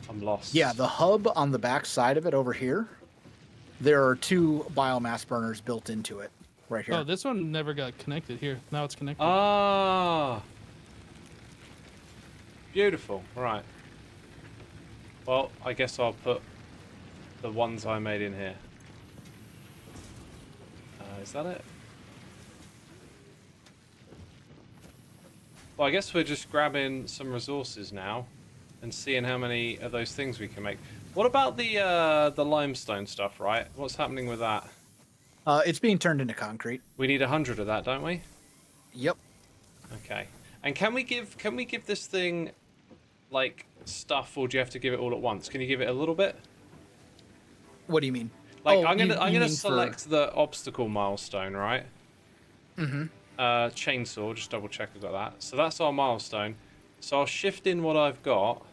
I'm lost. Yeah, the hub on the back side of it over here, there are 2 biomass burners built into it right here. Oh, this one never got connected. Here, now it's connected. Ah. Beautiful. Right. Well, I guess I'll put the ones I made in here. Is that it? Well, I guess we're just grabbing some resources now and seeing how many of those things we can make. What about the limestone stuff, right? What's happening with that? It's being turned into concrete. We need 100 of that, don't we? Yep. Okay. And can we give this thing like stuff, or do you have to give it all at once? Can you give it a little bit? What do you mean? Like Oh, I'm you gonna mean select the obstacle milestone, right? Mm-hmm. Chainsaw, just double check I've got that. So that's our milestone. So I'll shift in what I've got.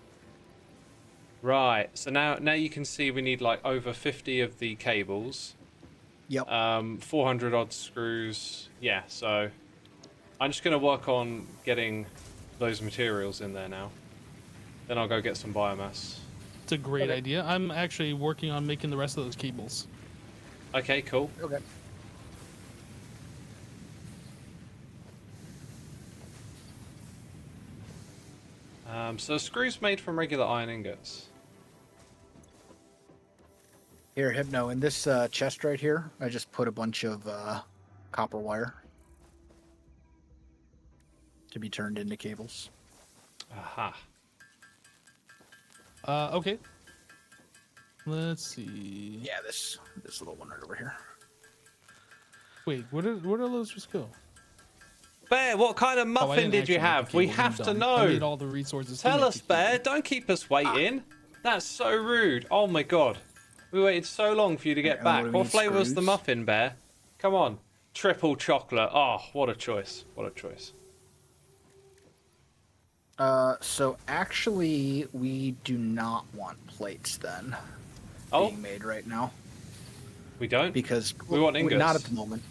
Right. So now you can see we need like over 50 of the cables. Yep. 400 odd screws. Yeah. So I'm just gonna work on getting those materials in there now. Then I'll go get some biomass. It's a great Okay. idea. I'm actually working on making the rest of those cables. Okay. Cool. Okay. So screws made from regular iron ingots. Here, Hypno, in this chest right here, I just put a bunch of copper wire to be turned into cables. Aha. Okay. Let's see. Yeah, this little one right over here. Wait, where did those just go? Bear, what kind of Oh, I muffin didn't did you actually make have? the We cables, I'm have to dumb. know. I need all the resources. to Tell make us, the cable. Bear. Don't keep us waiting. That's so rude. Oh my god. We waited so long for you to get And back. what do we What need, flavour was the screws? muffin, Bear? Come on. Triple chocolate. Oh, what a choice. What a choice. So actually, we do not want plates then Oh, being made right now we don't? because We want not ingots. at the moment.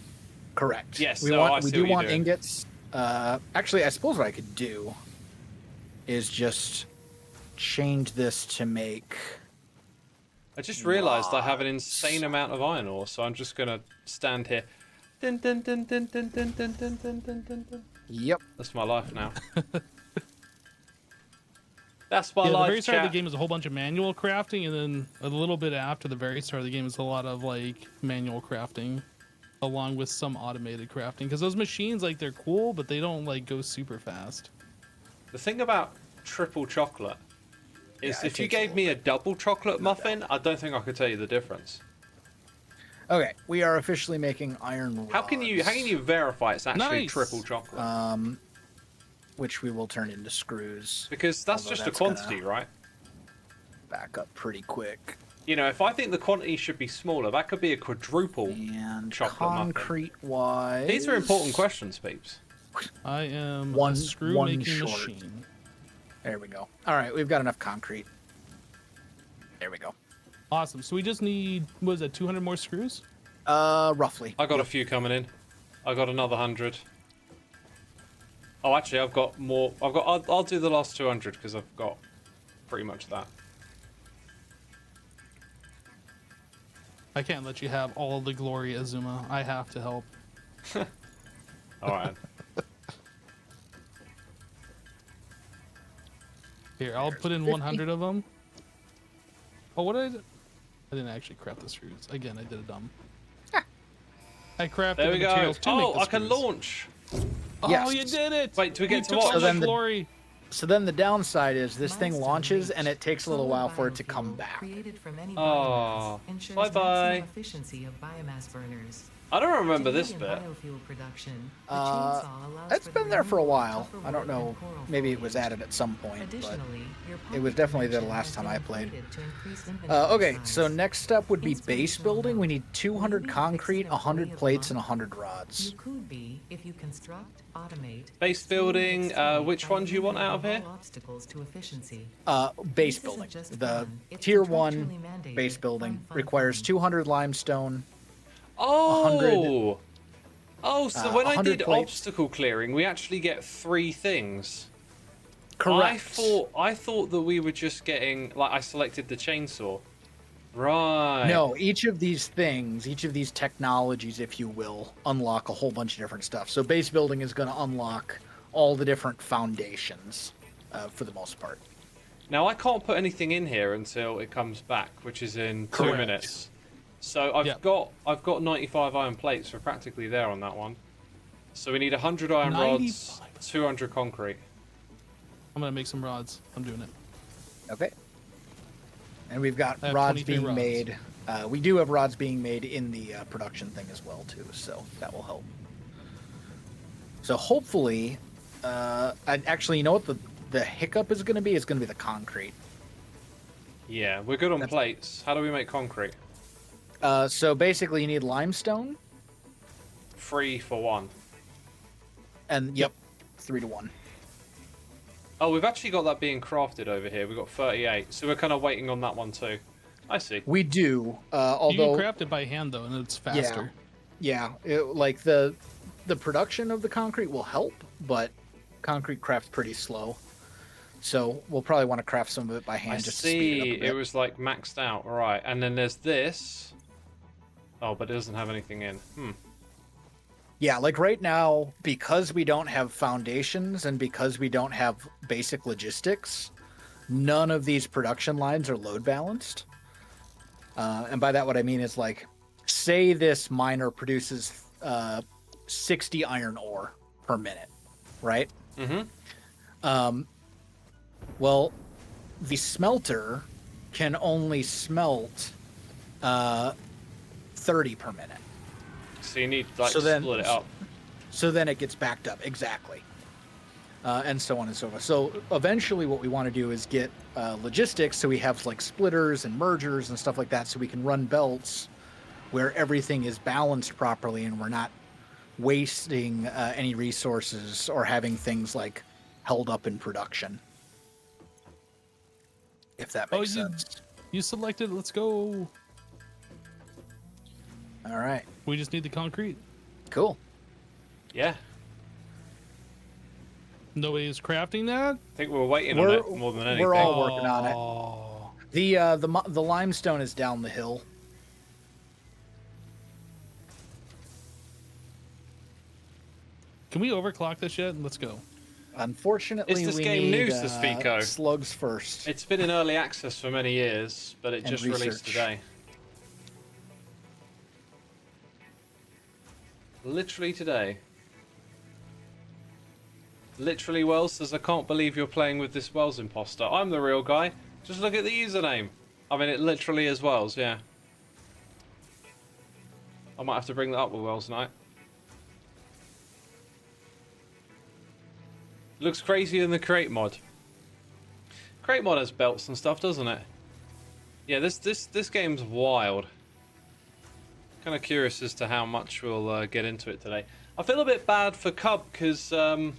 Correct. Yes, we oh, I want. We see do what you're want doing. ingots. Actually, I suppose what I could do is just change this to make. I just realised I have an Lots. insane amount of iron ore, so I'm just going to stand here. Dun, dun, dun, dun, dun, dun, dun, dun, dun, dun, dun, dun. Yep. That's my life now. That's my Yeah, the life, very start of chat. the game is a whole bunch of manual crafting, and then a little bit after the very start of the game is a lot of like manual crafting, along with some automated crafting. Because those machines, like, they're cool, but they don't like go super fast. The thing about triple chocolate is Yeah, it if you takes a gave little me a double chocolate muffin, I don't think I could tell you the difference. Okay, we are officially making iron rods. How can you verify it's actually Nice. triple chocolate? Which we will turn into screws. Because that's although just a that's quantity, gonna- right? Back up pretty quick. You know, if I think the quantity should be smaller, that could be a quadruple. And Chocolate muffin. concrete-wise, These are important questions, peeps. I am One- a screw one making short. machine. There we go. All right, we've got enough concrete. There we go. Awesome. So we just need, what is that, 200 more screws? Roughly. I got a few coming in. I got another 100. Oh, actually, I've got more. I'll do the last 200 because I've got pretty much that. I can't let you have all the glory, Xisuma. I have to help. All right. Here, I'll put in 100 of them. Oh, what did I didn't actually craft the screws. Again, I did it dumb. I crafted There we the go. materials to make Oh, the I can screws. launch. Oh, Yes. you did it! Wait, do we get You to took watch? all So the then the- glory. So then the downside is this thing Milestone launches and reached. it takes a little Solar while for it to come biofuel back. created from any Oh, biomass ensures bye-bye. maximum efficiency of biomass burners. I don't remember To this aid in bit. biofuel production, the Uh, chainsaw allows It's for the been there for a removal of while. tougher I don't wood and know. coral Maybe it was foliage. added at some point, but Additionally, your it was pocket definitely there the dimension last has time been I played. inflated to increase inventory Okay, so size. next step would be base Inspirational building. We note. need Will 200 you be a concrete, fix-it 100 employee of the plates, and month? 100 rods. You could be if you construct, automate, Base stream, and building, exploit which by one do you want out of eliminating here? all obstacles to efficiency. Base This building. isn't just The fun, it's tier 1 contractually mandated. base building Fun, fun, requires fun. 200 limestone, 100 Oh! Oh, so when I 100 did plates. obstacle clearing, we actually get 3 things. Correct. I thought that we were just getting, like, I selected the chainsaw. Right. No, each of these things, each of these technologies, if you will, unlock a whole bunch of different stuff. So base building is going to unlock all the different foundations for the most part. Now I can't put anything in here until it comes back, which is in 2 Correct. minutes. So I've Yep. got 95 iron plates. We're practically there on that one. So we need 100 iron rods, 95. 200 concrete. I'm gonna make some rods. I'm doing it. Okay. And we've got I have rods 23 being rods. made. We do have rods being made in the production thing as well, too. So that will help. So hopefully, actually, you know what the hiccup is going to be? It's going to be the concrete. Yeah, we're good on That's- plates. How do we make concrete? So basically, you need limestone, 3 for 1. and yep, 3 to 1. Oh, we've actually got that being crafted over here. We've got 38. So we're kind of waiting on that one too. I see. We do, You although can craft it by hand though, and it's faster. yeah, like the production of the concrete will help, but concrete crafts pretty slow. So we'll probably want to craft some of it by hand I just to speed it up see. a bit. It was like maxed out. Right. And then there's this. Oh, but it doesn't have anything in. Yeah, like right now, because we don't have foundations and because we don't have basic logistics, none of these production lines are load balanced. And by that, what I mean is like, say this miner produces 60 iron ore per minute, right? Mm-hmm. Well, the smelter can only smelt 30 per minute. So you need like So to then- split it up. So then it gets backed up, exactly. And so on and so forth. So eventually what we want to do is get logistics, so we have like splitters and mergers and stuff like that, so we can run belts where everything is balanced properly and we're not wasting any resources or having things like held up in production. If that makes sense. You selected. Let's go. All right. We just need the concrete. Cool. Yeah. Nobody's crafting that. I think we're waiting on it more than anything. We're all working on it. Oh. The limestone is down the hill. Can we overclock this yet? Let's go. Unfortunately, Is this we game need news to speak of? slugs first. It's been in early access for many years, but it And just released research. today. Literally today. Literally Wells says, I can't believe you're playing with this Wells imposter. I'm the real guy. Just look at the username. I mean, it literally is Wells, yeah. I might have to bring that up with Wells tonight. Looks crazier than the crate mod. Crate mod has belts and stuff, doesn't it? Yeah, this game's wild. Kind of curious as to how much we'll get into it today. I feel a bit bad for Cub because oh,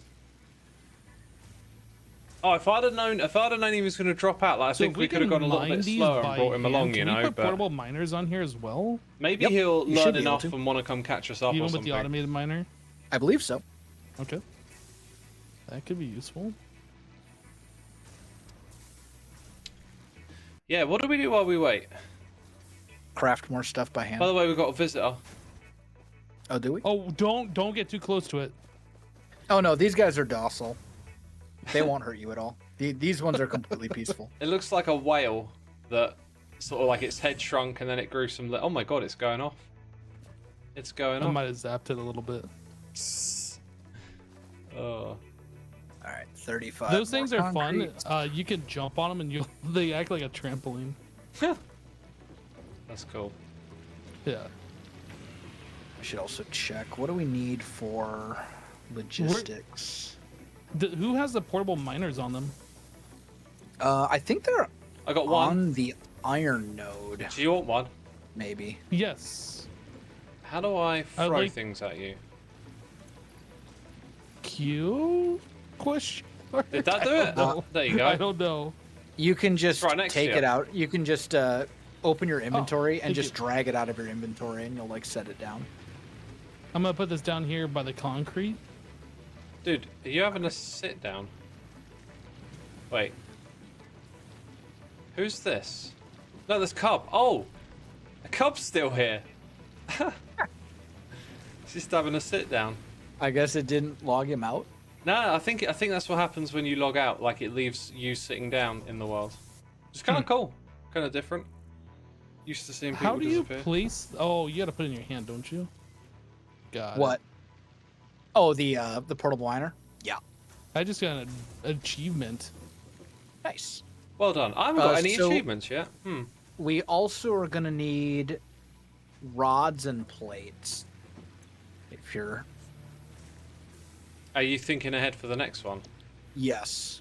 if I'd have known he was going to drop out, like I think if we could have can gone a little mine bit these slower by and brought him hand, along, you can we know. put But portable miners on here as well, maybe Yep, he'll you should learn be able enough to. and want to come catch us up even or with something. the automated miner. I believe so. Okay, that could be useful. Yeah, what do we do while we wait? Craft more stuff by hand. By the way, we've got a visitor. Oh, do we? Oh, don't get too close to it. Oh no, these guys are docile. They won't hurt you at all. These ones are completely peaceful. It looks like a whale that sort of like its head shrunk and then it grew some. Oh my god, it's going off. It's going I off. might have zapped it a little bit. Oh. All right, 35. Those things more are fun. concrete. You can jump on them and they act like a trampoline. That's cool. Yeah. I should also check. What do we need for logistics? Who has the portable miners on them? I think they're I got one. on the iron node, Do you want one? maybe. Yes. How do I throw like- things at you? Q? Question mark? Did that do I it? don't know. There you go. I don't know. You can just right next to take you. it out. You can just open your inventory and thank just you. drag it out of your inventory, and you'll like set it down. I'm gonna put this down here by the concrete. Dude, are you having a sit down? Wait. Who's this? No, there's Cub. Oh! A Cub's still here. She's just having a sit down. I guess it didn't log him out. No, I think that's what happens when you log out. Like, it leaves you sitting down in the world. It's kind of cool. Kind of different. Used to seeing people How do you disappear. place? Oh, you gotta put it in your hand, don't you? Got it. What? Oh, the portable miner. Yeah. I just got an achievement. Nice. Well done. I haven't got any so- achievements yet. We also are gonna need rods and plates. If you're Are you thinking ahead for the next one? yes.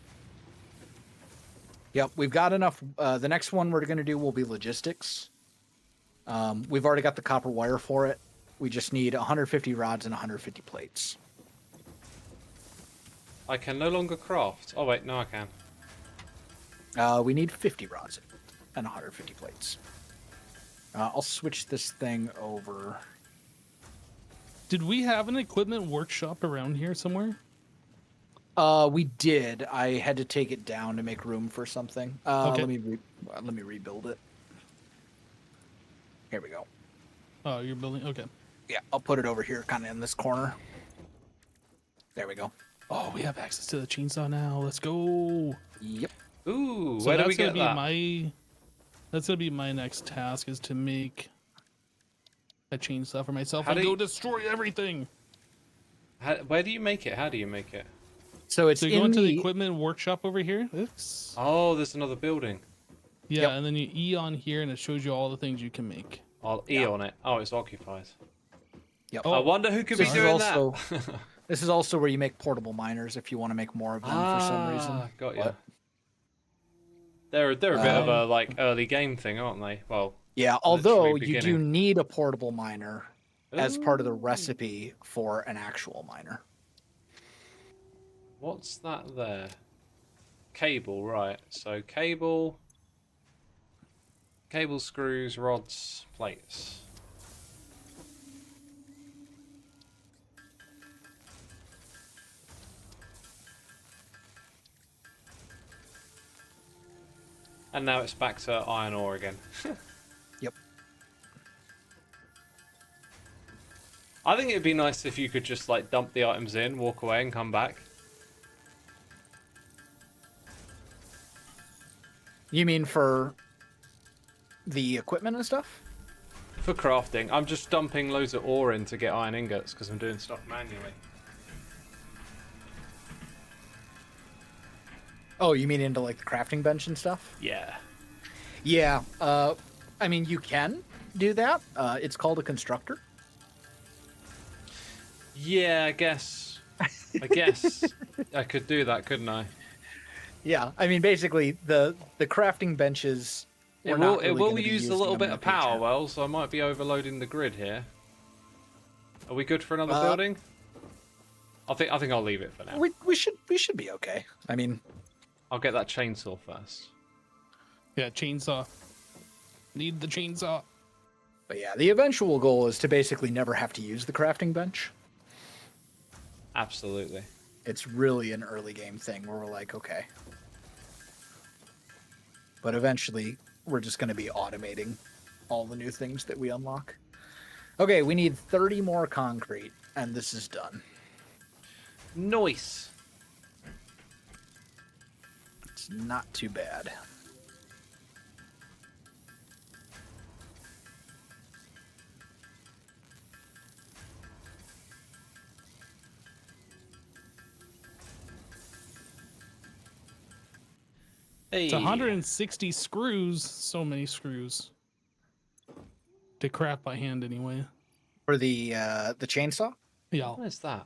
Yep, we've got enough. The next one we're gonna do will be logistics. We've already got the copper wire for it. We just need 150 rods and 150 plates. I can no longer craft. Oh wait, no I can. We need 50 rods and 150 plates. I'll switch this thing over. Did we have an equipment workshop around here somewhere? We did. I had to take it down to make room for something. Okay. Let me rebuild it. Here we go. Oh, you're building. Okay. Yeah, I'll put it over here, kind of in this corner. There we go. Oh, we have access to the chainsaw now. Let's go. Yep. Ooh, So where do that's we get gonna that? be my. That's gonna be my next task is to make a chainsaw for myself How and do go you- destroy everything. Where do you make it? How do you make it? So it's So you go in into the the equipment workshop over here. Oh, there's another building. Yeah, Yep. and then you E on here and it shows you all the things you can make. I'll E on it. Oh, it's occupied. Yep. Oh, I wonder who could be This is doing also that. this is also where you make portable miners if you want to make more of them for some reason. Got you. What? They're a bit of a like early game thing, aren't they? Well, Yeah, although literally you do beginning. need a portable miner as part of the Ooh. recipe for an actual miner. What's that there? Cable, right. So cable, screws, rods, plates. And now it's back to iron ore again. Yep. I think it'd be nice if you could just like dump the items in, walk away and come back. You mean for the equipment and stuff? For crafting, I'm just dumping loads of ore in to get iron ingots because I'm doing stuff manually. Oh, you mean into like the crafting bench and stuff? Yeah. Yeah. I mean, you can do that. It's called a constructor. Yeah, I guess. I guess I could do that, couldn't I? Yeah. I mean, basically, the crafting benches. It we're will. not It really will gonna be use a using little them bit in of the future. power, well, so I might be overloading the grid here. Are we good for another Uh, building? I think I'll leave it for now. We should be okay. I mean, I'll get that chainsaw first. Yeah, chainsaw. Need the chainsaw. but yeah, the eventual goal is to basically never have to use the crafting bench. Absolutely. It's really an early game thing where we're like, okay. But eventually, we're just going to be automating all the new things that we unlock. Okay, we need 30 more concrete, and this is done. Nice. It's not too bad. Hey. It's 160 screws. So many screws. To craft by hand, anyway. For the chainsaw. Yeah. What is that?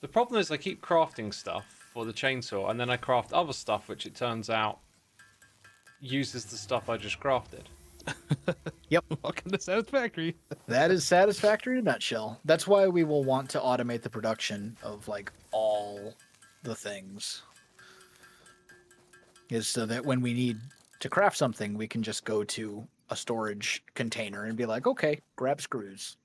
The problem is I keep crafting stuff for the chainsaw, and then I craft other stuff, which it turns out uses the stuff I just crafted. Yep. Welcome to Satisfactory. That is Satisfactory in a nutshell. That's why we will want to automate the production of like all the things. Is so that when we need to craft something, we can just go to a storage container and be like, okay, grab screws.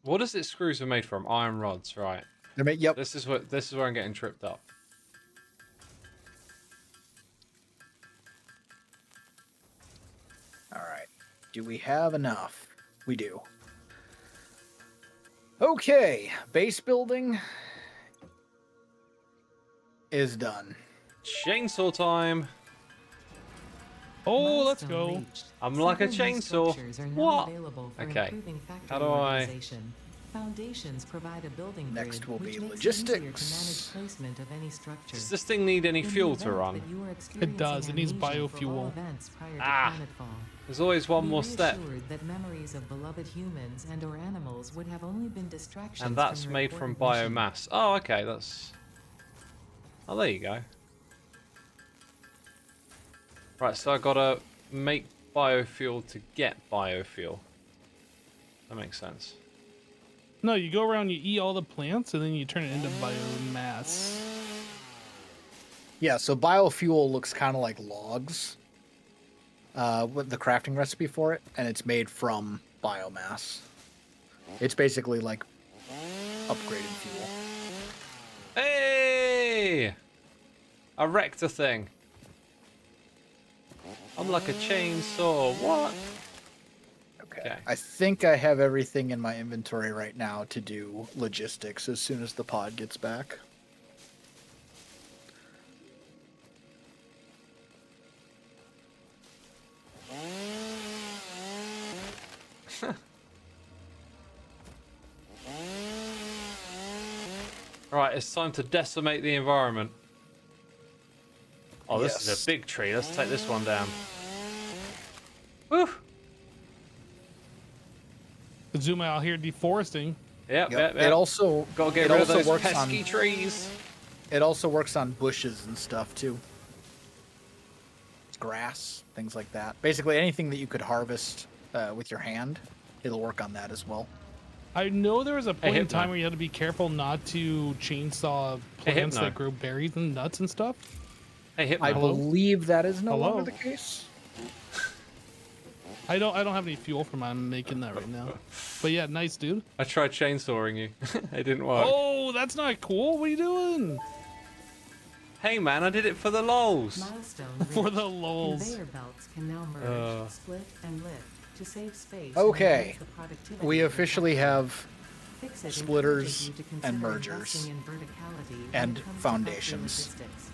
What is it screws are made from? Iron rods, right? Yep. This is where I'm getting tripped up. All right. Do we have enough? We do. Okay, base building is done. Chainsaw time. Oh, let's Milestone go. reached. I'm like a Several new chainsaw. structures are now What? available for Okay. improving factory How do I- organization. Foundations provide a building Next grid, will which be makes it easier to logistics. manage placement of any structure. Does this thing need any In the fuel to event run? that you are It experiencing does. It needs amnesia from all biofuel. events prior to Ah. planetfall, There's always one be more step. reassured that memories of beloved humans and or animals would have only been distractions And that's from your made from important mission. biomass. Oh, okay, that's... Oh, there you go. Right, so I gotta make biofuel to get biofuel. That makes sense. No, you go around, you eat all the plants, and then you turn it into biomass. Yeah, so biofuel looks kind of like logs. With the crafting recipe for it, and it's made from biomass. It's basically like upgraded fuel. Hey! I wrecked a thing. I'm like a chainsaw. What? Okay. I think I have everything in my inventory right now to do logistics as soon as the pod gets back. Right, it's time to decimate the environment. Oh, this is Yes. a big tree. Let's take this one down. Woo! Xisuma out here deforesting. Yep, yep, yep. It also Gotta get it rid of also those works pesky on trees. it also works on bushes and stuff too. Grass, things like that. Basically anything that you could harvest with your hand, it'll work on that as well. I know there was a point in Hypno. time where you had to be careful not to chainsaw plants Hypno. that grow berries and nuts and stuff. Hey, Hypno. I believe that is no Hello? longer the case. I don't have any fuel for mine. I'm making that right now. But yeah, nice dude. I tried chainsawing you. It didn't work. Oh, that's not cool. What are you doing? Hey, man, I did it for the lols. Milestone For reached. the lols. Conveyor belts can now merge, split, and lift to save space. and Okay. enhance the productivity We of the officially factory. have Fix-It splitters encourages you to and consider mergers investing in verticality when and it comes to foundations. factory logistics.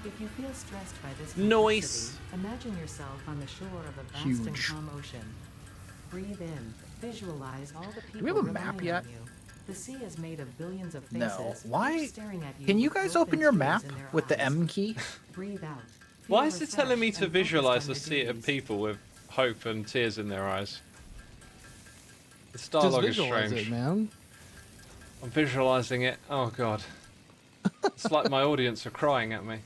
If you feel stressed by this Nice. complexity, imagine yourself on the shore of a vast and Huge. calm ocean. Breathe in, visualize all the people we have a relying map on yet? you. The sea is made of billions of No. faces, Why- each staring at you Can you with guys hope open and your tears map in their with the eyes. M key? Breathe out. Why Feel is it telling me refreshed to and focused visualize on the your sea of duties. people with hope and tears in their eyes? This Just dialogue is visualize strange. it, man. I'm visualizing it. Oh, God. It's like my audience are crying at me.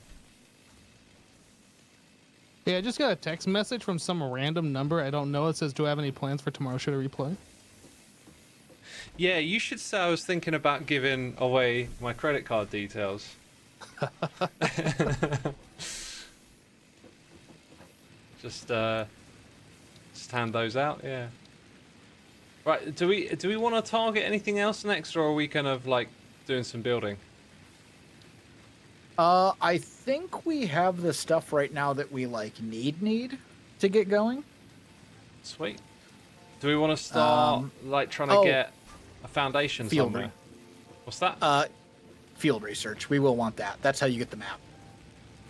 Hey, I just got a text message from some random number. I don't know. It says, "Do I have any plans for tomorrow? Should I replay?" Yeah, you should say I was thinking about giving away my credit card details. Just hand those out, yeah. Right, do we want to target anything else next, or are we kind of like doing some building? I think we have the stuff right now that we like need to get going. Sweet. Do we want to start like trying to oh, get a foundation field somewhere? re- What's that? Field research. We will want that. That's how you get the map.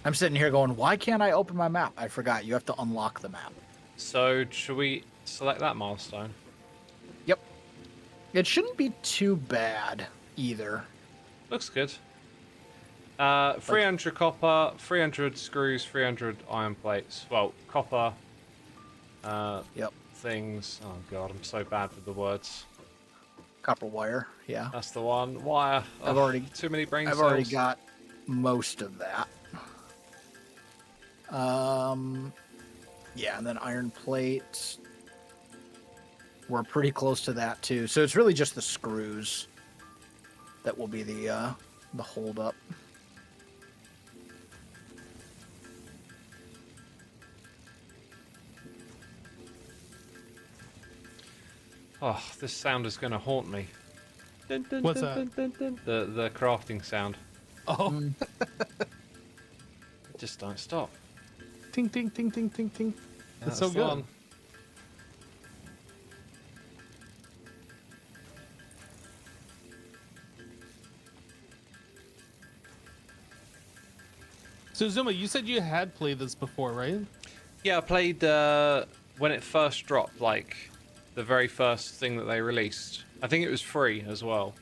I'm sitting here going, why can't I open my map? I forgot. You have to unlock the map. So should we select that milestone? Yep. It shouldn't be too bad either. Looks good. 300 copper, 300 screws, 300 iron plates. Well, copper. Yep. Things. Oh god, I'm so bad with the words. Copper wire. Yeah. That's the one. Wire. I've already too many brain I've cells. already got most of that. Yeah, and then iron plates. We're pretty close to that too. So it's really just the screws that will be the hold up. Oh, this sound is going to haunt me. Dun, dun, What's dun, that? dun, dun, dun. The crafting sound. Oh, It just don't stop. ting, ting, ting, ting, ting, ting. That's It's so the good. one. So Zuma, you said you had played this before, right? Yeah, I played when it first dropped, like the very first thing that they released. I think it was free as well.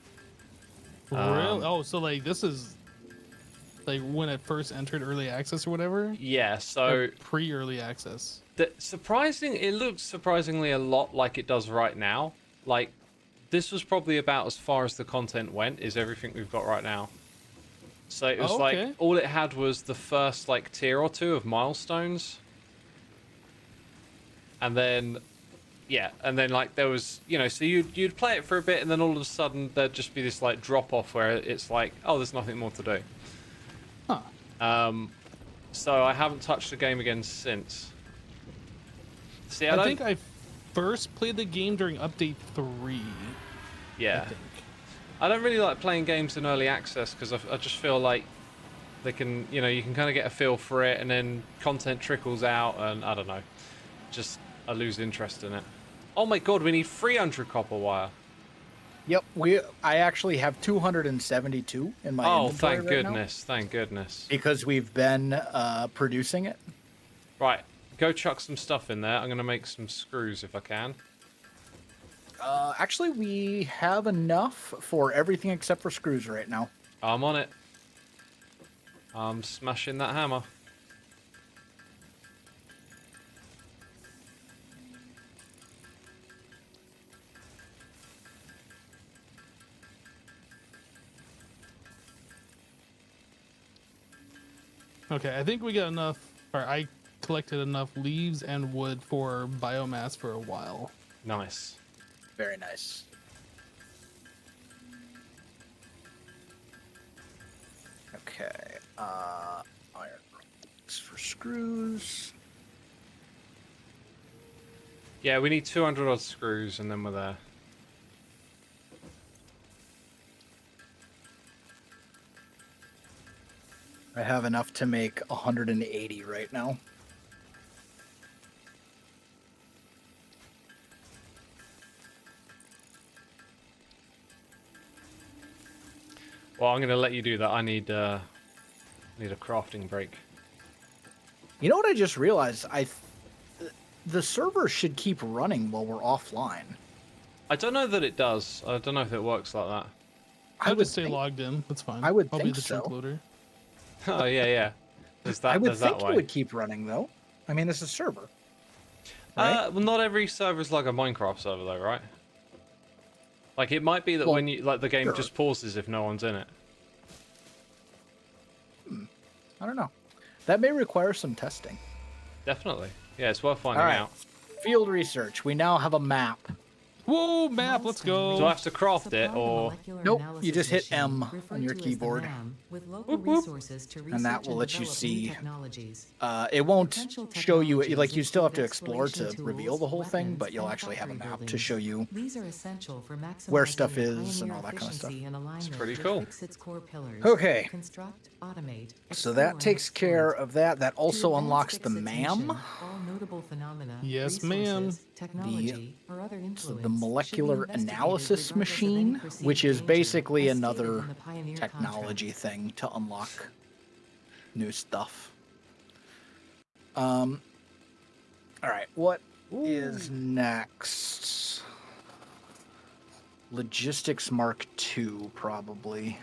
Really? Oh, so like this is like when it first entered early access or whatever? Yeah, Or so pre-early access. it looks surprisingly a lot like it does right now. Like, this was probably about as far as the content went, is everything we've got right now. So it was Oh, okay. like, all it had was the first, like, tier or two of milestones. And then, yeah, and then, like, there was, you know, so you'd play it for a bit, and then all of a sudden, there'd just be this, like, drop-off where it's like, oh, there's nothing more to do. Huh. So I haven't touched the game again since. See, I think I first played the game during update 3. yeah. I think. I don't really like playing games in early access because I just feel like they can, you know, you can kind of get a feel for it and then content trickles out and I don't know. Just, I lose interest in it. Oh my god, we need 300 copper wire. Yep, I actually have 272 in my Oh, inventory thank right now goodness, thank goodness. because we've been producing it. Right, go chuck some stuff in there. I'm going to make some screws if I can. Actually, we have enough for everything except for screws right now. I'm on it. I'm smashing that hammer. Okay, I think we got enough, or I collected enough leaves and wood for biomass for a while. Nice. Very nice. Okay, iron rods for screws. Yeah, we need 200 odd screws and then we're there. I have enough to make 180 right now. Well, I'm going to let you do that. I need a crafting break. You know what I just realized? The server should keep running while we're offline. I don't know that it does. I don't know if it works like that. I'll would just stay think- logged in. That's fine. I would I'll think be the so. trunk loader. Oh, yeah, yeah. There's that, I would there's that think it way. would keep running though. I mean, this is a server. Right? Well, not every server is like a Minecraft server, though, right? Like, it might be that Well, when you, like, the game sure. just pauses if no one's in it. I don't know. That may require some testing. Definitely. Yeah, it's worth finding All right. out. Field research. We now have a map. Whoa, map! Let's go. Do I have to craft it, or... Nope, you just hit M on your keyboard. And that will let you see, It won't show you, like, you still have to explore to reveal the whole thing, but you'll actually have a map to show you where stuff is and all that kind of stuff. It's pretty cool. Okay. So that takes care of that. That also unlocks the MAM, Yes, ma'am. the molecular analysis machine, which is basically another technology thing to unlock new stuff. All right, what is next? Logistics Mark II, probably.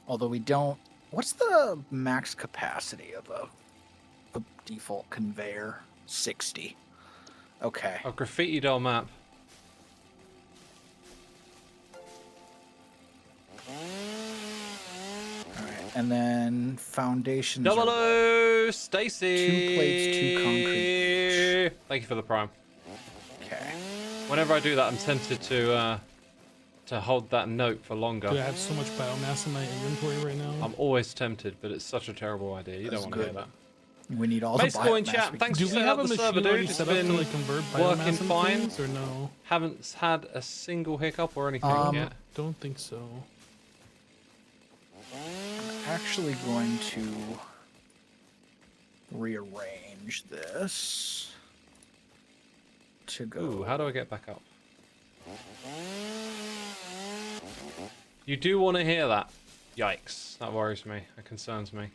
Although we don't... What's the max capacity of a default conveyor? 60. Okay. A graffiti doll map. Alright, and then foundations Double are what? O, Stacy. 2 plates, 2 concrete each. Thank you for the prime. Okay. Whenever I do that, I'm tempted to hold that note for longer. Dude, I have so much biomass in my inventory right now. I'm always tempted, but it's such a terrible idea. You That's don't want to hear good. that. We need all Base the score in biomass chat. we Thanks can Do for we setting have up a the machine server, already dude. It's set up to been like convert working biomass into fine. things, or no? Haven't had a single hiccup or anything yet. Don't think so. actually going to rearrange this to go. Ooh, how do I get back up? You do want to hear that. Yikes. That worries me. That concerns me.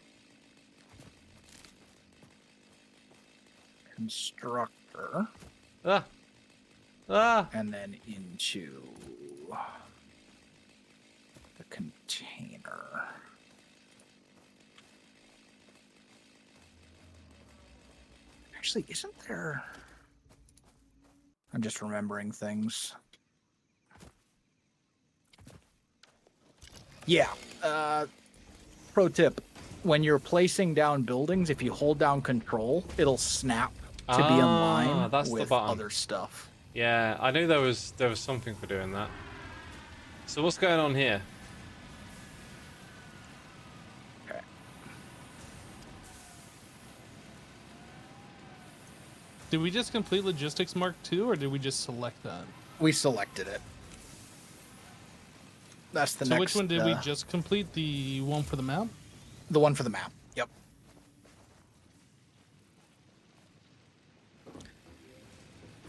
Constructor, Ah. Ah. and then into the container. Actually, isn't there... I'm just remembering things. Yeah. Pro tip. When you're placing down buildings, if you hold down control, it'll snap to be in line that's the with button. other stuff. Yeah, I knew there was something for doing that. So what's going on here? Okay. Did we just complete Logistics Mark II, or did we just select that? We selected it. That's the So next. which one did we just complete? The one for the map? The one for the map. Yep.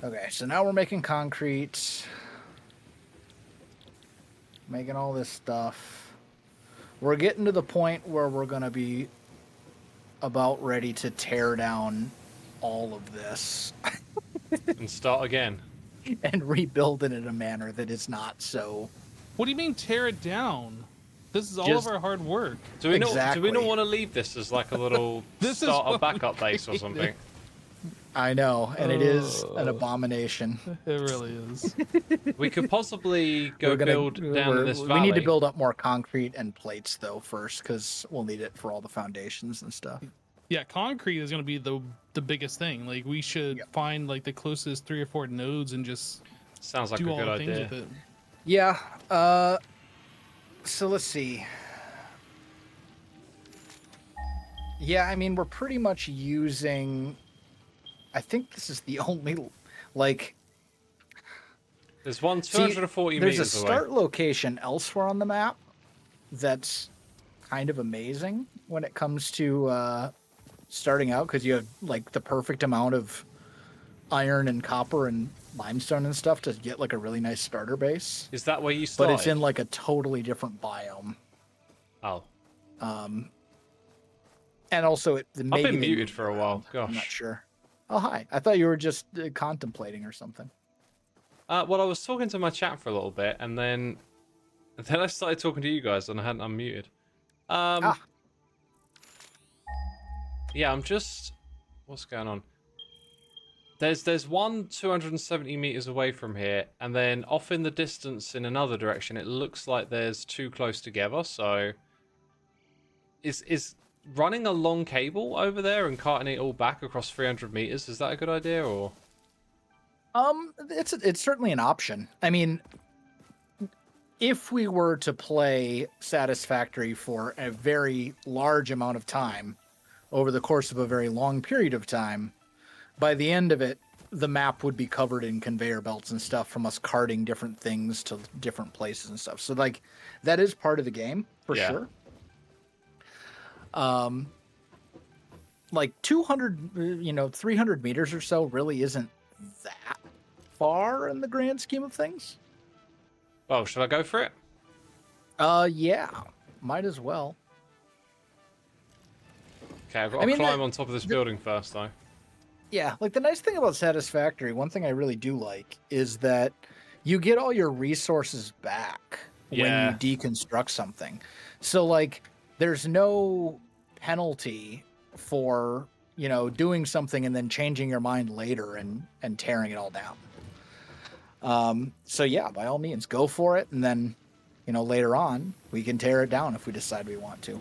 Okay, so now we're making concrete. Making all this stuff. We're getting to the point where we're going to be about ready to tear down all of this And start again. and rebuild it in a manner that is not so... What do you mean tear it down? This is all Just- of our hard work. Do we not Exactly. want to leave this as like a little This is start a what we backup base or created. something? I know, and it is an abomination. It really is. We could possibly go We're gonna- build down in this we valley. need to build up more concrete and plates, though, first, because we'll need it for all the foundations and stuff. Yeah, concrete is going to be the biggest thing. Like, we should Yep. find like the closest 3 or 4 nodes and just Sounds like do a all good the things idea. with it. Yeah, so let's see. Yeah, I mean, we're pretty much using... I think this is the only, like... There's one See, 240 there's a meters start away. location elsewhere on the map that's kind of amazing when it comes to starting out, because you have like the perfect amount of iron and copper and limestone and stuff to get like a really nice starter base. Is that where you But started? it's in like a totally different biome. Oh, And also, maybe been they muted moved for a while. around. I'm not Gosh. sure. Oh, hi. I thought you were just contemplating or something. well, I was talking to my chat for a little bit, and then I started talking to you guys, and I hadn't unmuted. Yeah, I'm just... What's going on? There's one 270 meters away from here, and then off in the distance in another direction, it looks like there's two close together. So, is running a long cable over there and carting it all back across 300 meters, is that a good idea, or? It's certainly an option. I mean, if we were to play Satisfactory for a very large amount of time, over the course of a very long period of time, by the end of it, the map would be covered in conveyor belts and stuff from us carting different things to different places and stuff. So, like, that is part of the game, for Yeah. sure. Like 200, 300 meters or so really isn't that far in the grand scheme of things. Oh, should I go for it? Yeah, might as well. Okay, I've got I to mean, climb on top of this building first, though. Yeah, like the nice thing about Satisfactory, one thing I really do like is that you get all your resources back when you Yeah. deconstruct something. So like there's no penalty for, doing something and then changing your mind later and tearing it all down. So yeah, by all means go for it, and then, later on we can tear it down if we decide we want to.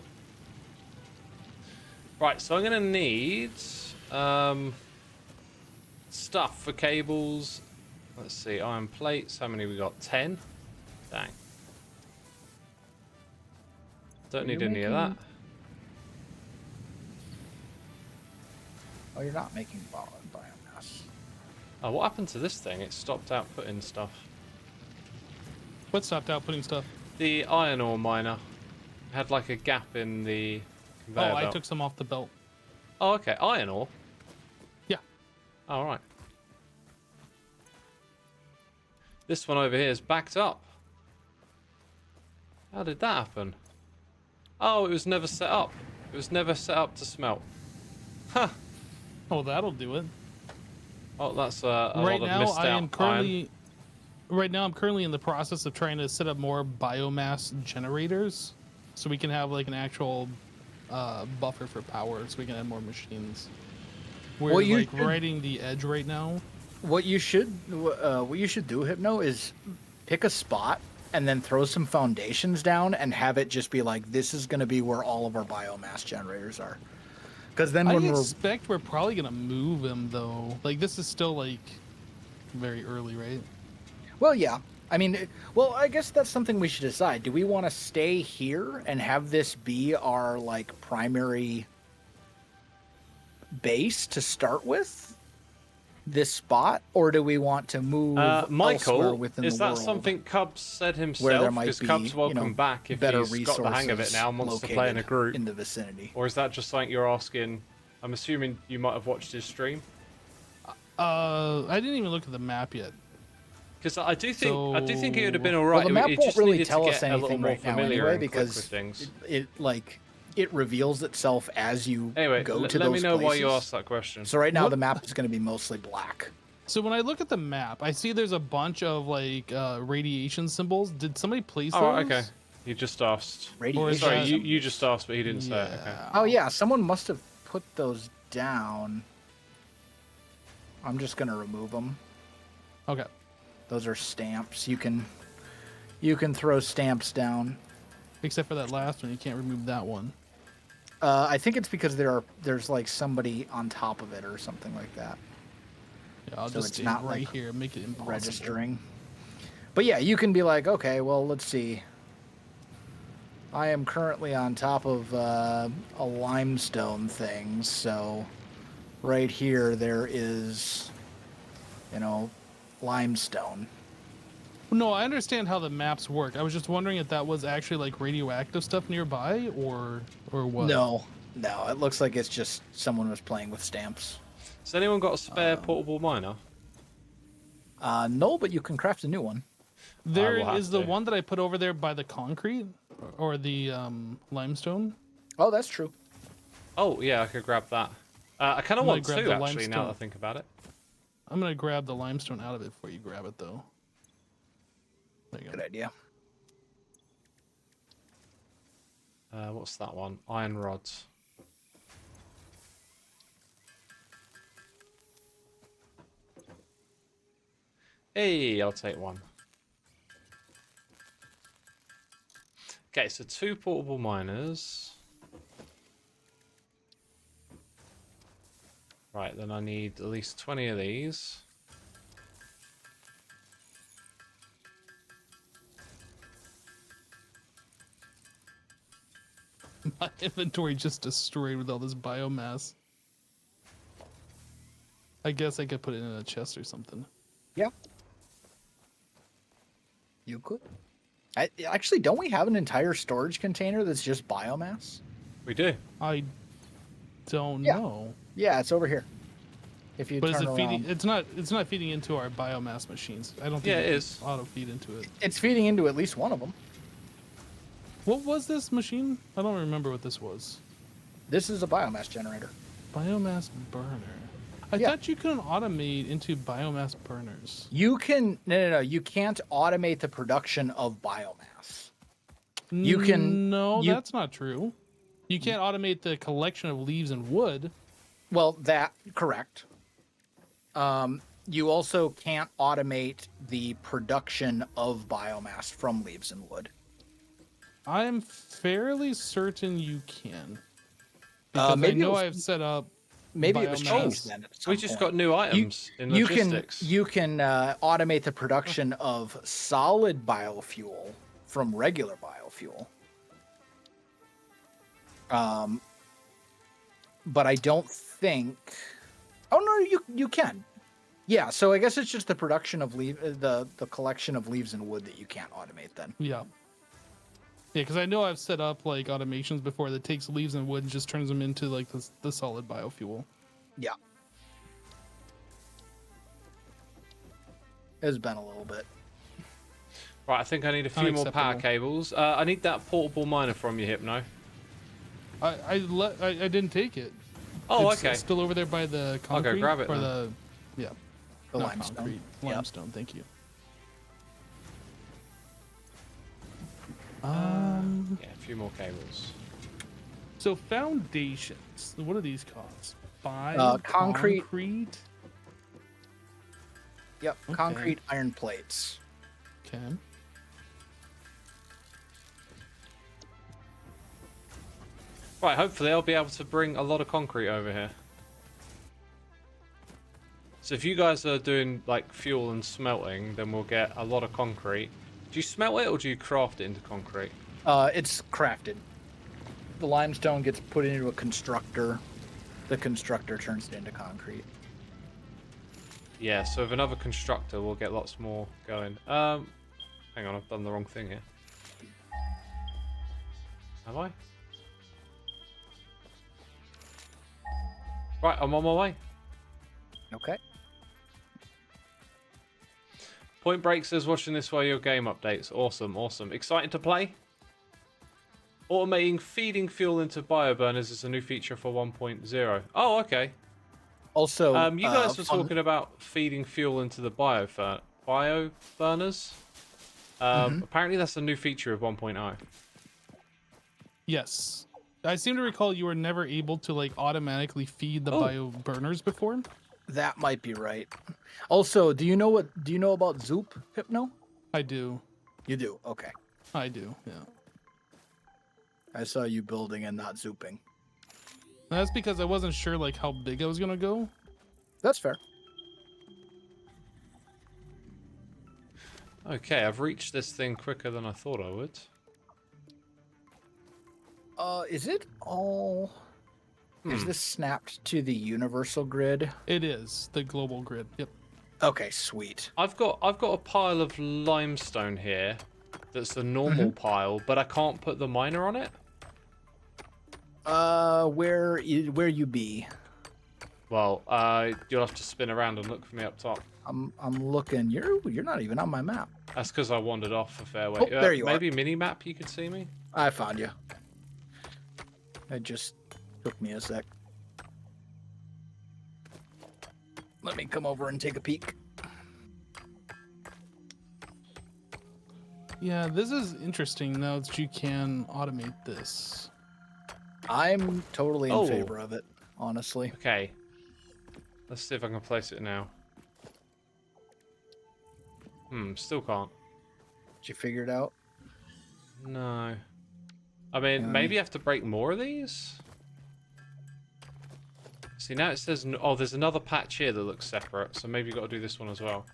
Right, so I'm going to need stuff for cables. Let's see, iron plates. How many we got? 10? Dang. Don't need any of that. Oh, you're not making biomass. Oh, what happened to this thing? It stopped outputting stuff. What stopped outputting stuff? The iron ore miner had like a gap in the conveyor Oh, I belt. took some off the belt. Oh, okay. Iron ore? Yeah. All right. This one over here is backed up. How did that happen? Oh, it was never set up. It was never set up to smelt. Huh. Oh, that'll do it. Oh, that's a lot Right of now, missed I out am currently. Right now, I'm currently in the process of trying to set up more biomass generators, so we can have like an actual buffer for power, so we can add more machines. We're Well, you like should- riding the edge right now. What you should do, Hypno, is pick a spot and then throw some foundations down and have it just be like, this is going to be where all of our biomass generators are. Because then I when we're expect we're probably gonna move them though. Like this is still like very early, right? well, yeah. I mean, well, I guess that's something we should decide. Do we want to stay here and have this be our like primary base to start with? This spot, or do we want to move elsewhere Michael, within is the that world something Cubs said where himself? there might Because be Cubs welcome back if better he's got the hang of it resources now and wants to play in a located group. in the vicinity? Or is that just something you're asking? I'm assuming you might have watched his stream. I didn't even look at the map yet. Because I do think it would have been all Well, right. the map It won't just really needed tell to us get a little anything more right now familiar anyway, and quick because with things. it reveals itself as you Anyway, go to let those me know why you places. asked that question. So right now What- the map is going to be mostly black. So when I look at the map, I see there's a bunch of like radiation symbols. Did somebody place those? Oh, okay. You just asked. Radiation. Sorry, that- you just asked, but he didn't say it. Okay. Yeah. Oh yeah, someone must have put those down. I'm just going to remove them. Okay. Those are stamps. You can throw stamps down. Except for that last one, you can't remove that one. I think it's because there's like somebody on top of it or something like that. Yeah, I'll So just it's stay not, right like, here, make it impossible. Registering. But yeah, you can be like, okay, well, let's see. I am currently on top of a limestone thing, so right here there is, limestone. No, I understand how the maps work. I was just wondering if that was actually like radioactive stuff nearby, or what. No, it looks like it's just someone was playing with stamps. Has anyone got a spare portable miner? No, but you can craft a new one. There will have is the to. one that I put over there by the concrete or the limestone. Oh, that's true. Oh, yeah, I could grab that. I kind of I'm gonna want grab to, the actually, now that I limestone. think about it. I'm gonna grab the limestone out of it before you grab it, though. There you Good go. idea. What's that one? Iron rods. Hey, I'll take one. Okay, so 2 portable miners. Right, then I need at least 20 of these. My inventory just destroyed with all this biomass. I guess I could put it in a chest or something. Yeah. You could. Actually, don't we have an entire storage container that's just biomass? We do. I don't Yeah. know. Yeah, it's over here. If you But is turn it around, feeding? It's not feeding into our biomass machines. I don't think Yeah, it can is. auto feed into it. it's feeding into at least one of them. What was this machine? I don't remember what this was. This is a biomass generator. Biomass burner. I Yeah. thought you couldn't automate into biomass burners. You can no. You can't automate the production of biomass. You can No, you that's not true. You can't automate the collection of leaves and wood. well that correct. You also can't automate the production of biomass from leaves and wood. I'm fairly certain you can. Because I Maybe know I've set up maybe it was changed biomass. then at some We just point. got new items in logistics. You can automate the production of solid biofuel from regular biofuel. But I don't think. Oh no, you can. Yeah, so I guess it's just the production of the collection of leaves and wood that you can't automate then. Yeah. Yeah, because I know I've set up like automations before that takes leaves and wood and just turns them into like the solid biofuel. Yeah. It's been a little bit. Right, I think I need a few more power Unacceptable. cables. I need that portable miner from you, Hypno. I didn't take it. Oh, It's okay. still over there by the concrete. grab it or then. the The not limestone. concrete. Yep. Limestone. Thank you. Yeah, a few more cables. So foundations. What do these cost? Concrete. Concrete. Yep, Okay. concrete iron plates. Okay. Right, hopefully I'll be able to bring a lot of concrete over here. So if you guys are doing like fuel and smelting, then we'll get a lot of concrete. Do you smelt it or do you craft it into concrete? It's crafted. The limestone gets put into a constructor. The constructor turns it into concrete. Yeah, so with another constructor, we'll get lots more going. Hang on, I've done the wrong thing here. Have I? Right, I'm on my way. Okay. Point Break says, watching this while your game updates. Awesome, awesome. Excited to play? Automating feeding fuel into bioburners is a new feature for 1.0. Oh, okay. Also, You guys were fun- talking about feeding fuel into the bioburners. Apparently that's a new feature of 1.0. Yes. I seem to recall you were never able to like automatically feed the Oh. bio burners before. that might be right. Also, do you know about Zoop, Hypno? I do. You do. Okay. I do. Yeah. I saw you building and not zooping. That's because I wasn't sure like how big I was gonna go. That's fair. Okay, I've reached this thing quicker than I thought I would. Is it all? Is this snapped to the universal grid? It is the global grid. Yep. Okay, sweet. I've got a pile of limestone here that's a normal pile, but I can't put the miner on it. Where you be? Well, you'll have to spin around and look for me up top. I'm looking. You're not even on my map. That's because I wandered off a fair way. Oh, there you are. Maybe mini-map you could see me? I found you. It just took me a sec. Let me come over and take a peek. Yeah, this is interesting now that you can automate this. I'm totally in Oh. favor of it, honestly. Okay. Let's see if I can place it now. Still can't. Did you figure it out? No. I mean, maybe you have to break more of these? See, now it says... Oh, there's another patch here that looks separate, so maybe you've got to do this one as well.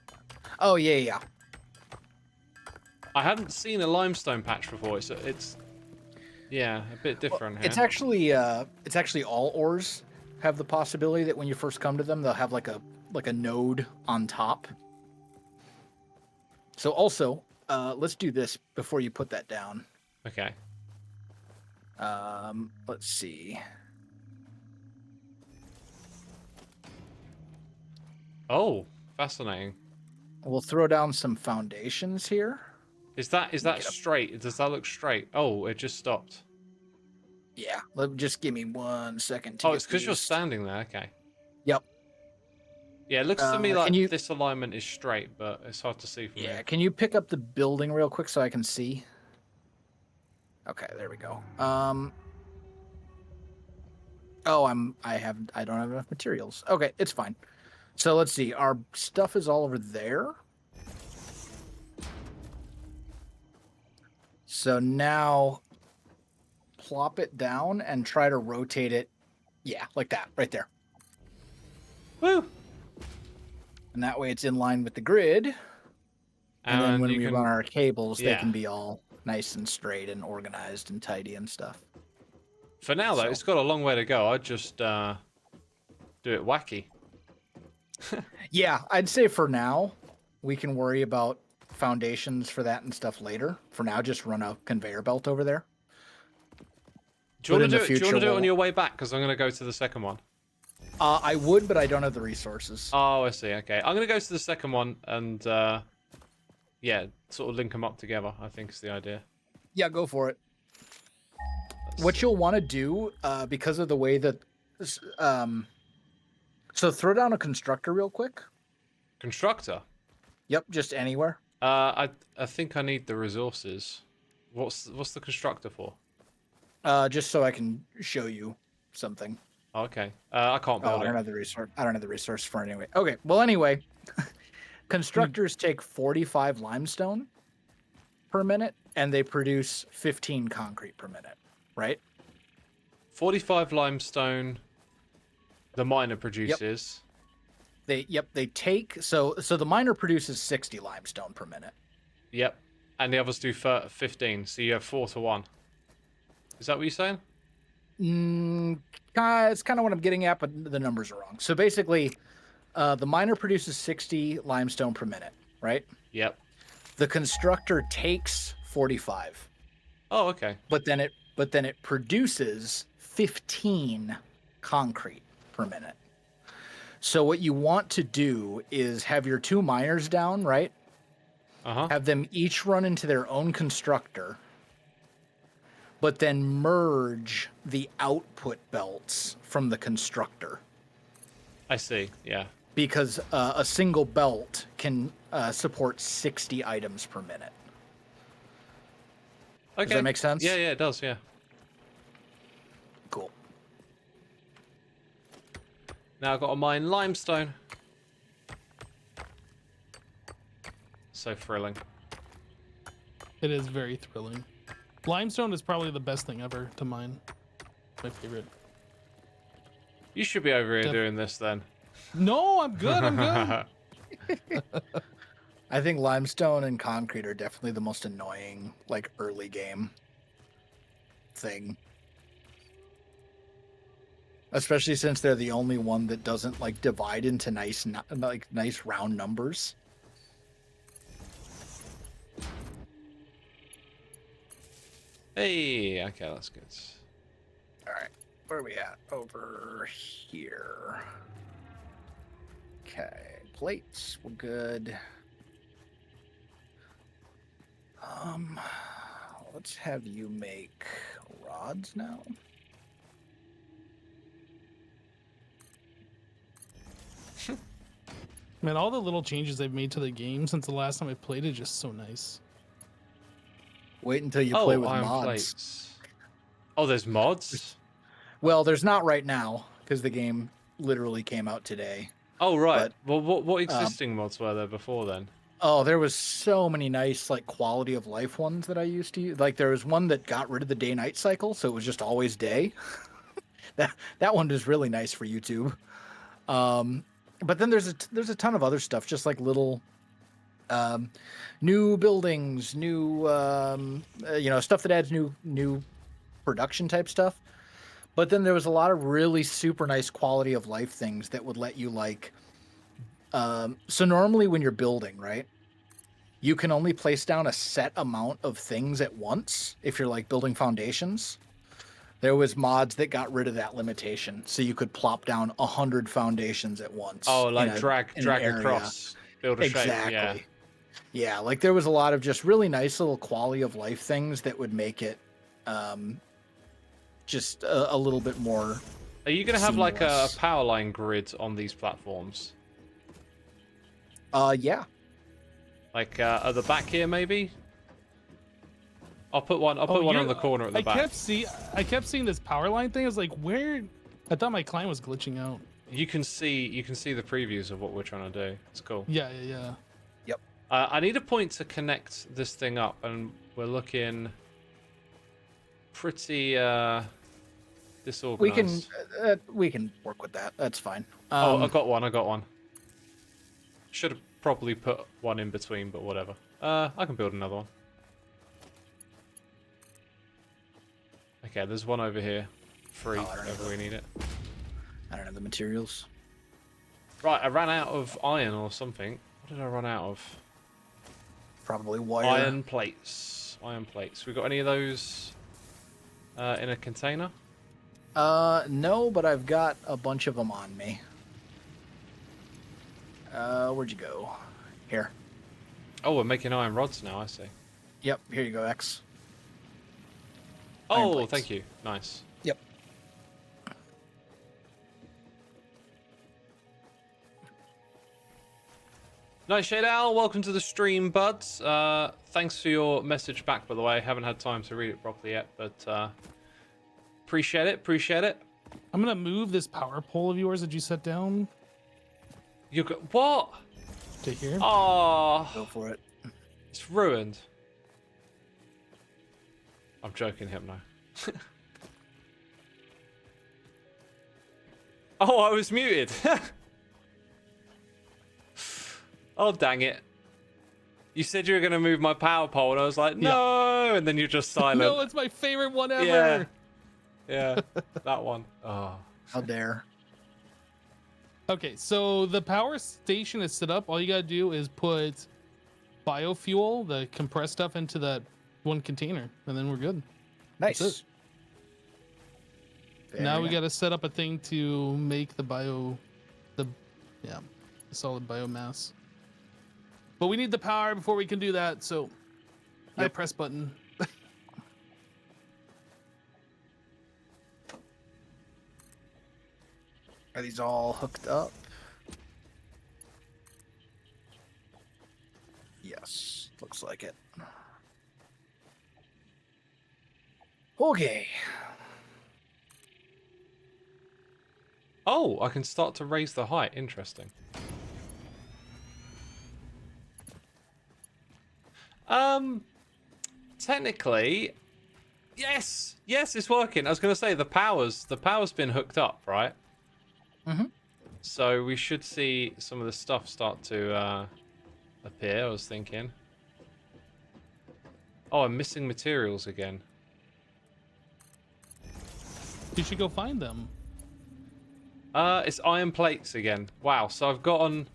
Oh yeah. I hadn't seen a limestone patch before. It's yeah, a bit different here. It's actually all ores have the possibility that when you first come to them, they'll have like a node on top. So also, let's do this before you put that down. Okay. Let's see. Oh, fascinating. We'll throw down some foundations here. Is that straight? Does that look straight? Oh, it just stopped. Yeah, just give me 1 second to Oh, get it's because you're these. standing there. Okay. Yep. Yeah, it looks to me Can like you? this alignment is straight, but it's hard to see from Yeah. here. Can you pick up the building real quick so I can see? Okay, there we go. Oh, I don't have enough materials. Okay, it's fine. So let's see. Our stuff is all over there. So now plop it down and try to rotate it. Yeah, like that, right there. Woo! And that way it's in line with the grid. And then when you we can, run our cables, they yeah. can be all nice and straight and organized and tidy and stuff. For now though, So- it's got a long way to go. I'd just do it wacky. Yeah, I'd say for now, we can worry about foundations for that and stuff later. For now, just run a conveyor belt over there. Do you But want in to the do it? Do you want future, to do it on we'll- your way back? Because I'm going to go to the second one. I would, but I don't have the resources. Oh, I see. Okay, I'm going to go to the second one and yeah, sort of link them up together. I think is the idea. Yeah, go for it. Let's What see. you'll want to do, because of the way that, so throw down a constructor real quick. Constructor. Yep, just anywhere. I think I need the resources. What's the constructor for? Just so I can show you something. Oh, okay. I can't Oh, build I don't it. have the resource. I don't have the resource for it anyway. Okay. Well, anyway, constructors take 45 limestone per minute, and they produce 15 concrete per minute. Right? 45 limestone. The miner produces. They take so the miner produces 60 limestone per minute. Yep. And the others do 15. So you have 4 to 1. Is that what you're saying? It's kind of what I'm getting at, but the numbers are wrong. So basically, the miner produces 60 limestone per minute, right? Yep. The constructor takes 45, Oh, okay. but then it produces 15 concrete per minute. So what you want to do is have your 2 miners down, right? Uh-huh. Have them each run into their own constructor, but then merge the output belts from the constructor. I see. Yeah. Because a single belt can support 60 items per minute. Okay. Does that make sense? Yeah, it does, yeah. Cool. Now I've got to mine limestone. So thrilling. It is very thrilling. Limestone is probably the best thing ever to mine. My favorite. You should be over here Def- doing this then. No, I'm good. I'm good. I think limestone and concrete are definitely the most annoying, like, early game thing. Especially since they're the only one that doesn't, like, divide into nice round numbers. Hey, okay, that's good. All right, where are we at? Over here. Okay, plates, we're good. Let's have you make rods now. Man, all the little changes they've made to the game since the last time I played it is just so nice. Wait until you play with iron mods. plates. Oh, there's mods? Well, there's not right now because the game literally came out today. Oh, right. But, Well, what existing mods were there before then? Oh, there was so many nice, like, quality of life ones that I used to use. Like, there was one that got rid of the day-night cycle, so it was just always day. that one is really nice for YouTube. But then there's a ton of other stuff, just like little new buildings, new stuff that adds new production type stuff. But then there was a lot of really super nice quality of life things that would let you, like, so normally when you're building, right, you can only place down a set amount of things at once if you're, like, building foundations. There was mods that got rid of that limitation, so you could plop down 100 foundations at once. Oh, like drag area. across, build a Exactly. shape. Yeah, like there was a lot of just really nice little quality of life things that would make it just a little bit more. Are you gonna have like a seamless. power line grid on these platforms? Yeah. Like at the back here, maybe? I'll put one. I'll put one on the corner at the back. I kept seeing this power line thing. I was like, where? I thought my client was glitching out. You can see the previews of what we're trying to do. It's cool. Yeah, yeah, yeah. Yep. I need a point to connect this thing up, and we're looking pretty disorganized. We can work with that. That's fine. Oh, I got one. Should have probably put one in between, but whatever. I can build another one. Okay, there's one over here. Free, whenever we need it. I don't have the materials. Right, I ran out of iron or something. What did I run out of? Probably wire. Iron plates. Iron plates. We got any of those in a container? No, but I've got a bunch of them on me. Where'd you go? Here. Oh, we're making iron rods now, I see. Yep, here you go, X. Iron Oh, plates. thank you. Nice. Yep. Nightshade Owl, welcome to the stream, buds. Thanks for your message back, by the way. Haven't had time to read it properly yet, but appreciate it. I'm gonna move this power pole of yours that you set down You got what? to here. Oh, Go for it. it's ruined. I'm joking, Hypno. Oh, I was muted. Oh, dang it. You said you were going to move my power pole, and I was like, no, and then you're just silent. No, it's my favorite one ever. Yeah, that one. Oh. How dare. Okay, so the power station is set up. All you gotta do is put biofuel, the compressed stuff, into that one container, and then we're good. Nice. That's Very Now we nice. gotta set up a thing to make the solid biomass. But we need the power before we can do that, so I press button. Are these all hooked up? Yes, looks like it. Okay. Oh, I can start to raise the height. Interesting. Technically, yes, it's working. I was going to say the power's been hooked up, right? Mm-hmm. So we should see some of the stuff start to appear, I was thinking. Oh, I'm missing materials again. You should go find them. It's iron plates again. Wow, so I've gotten,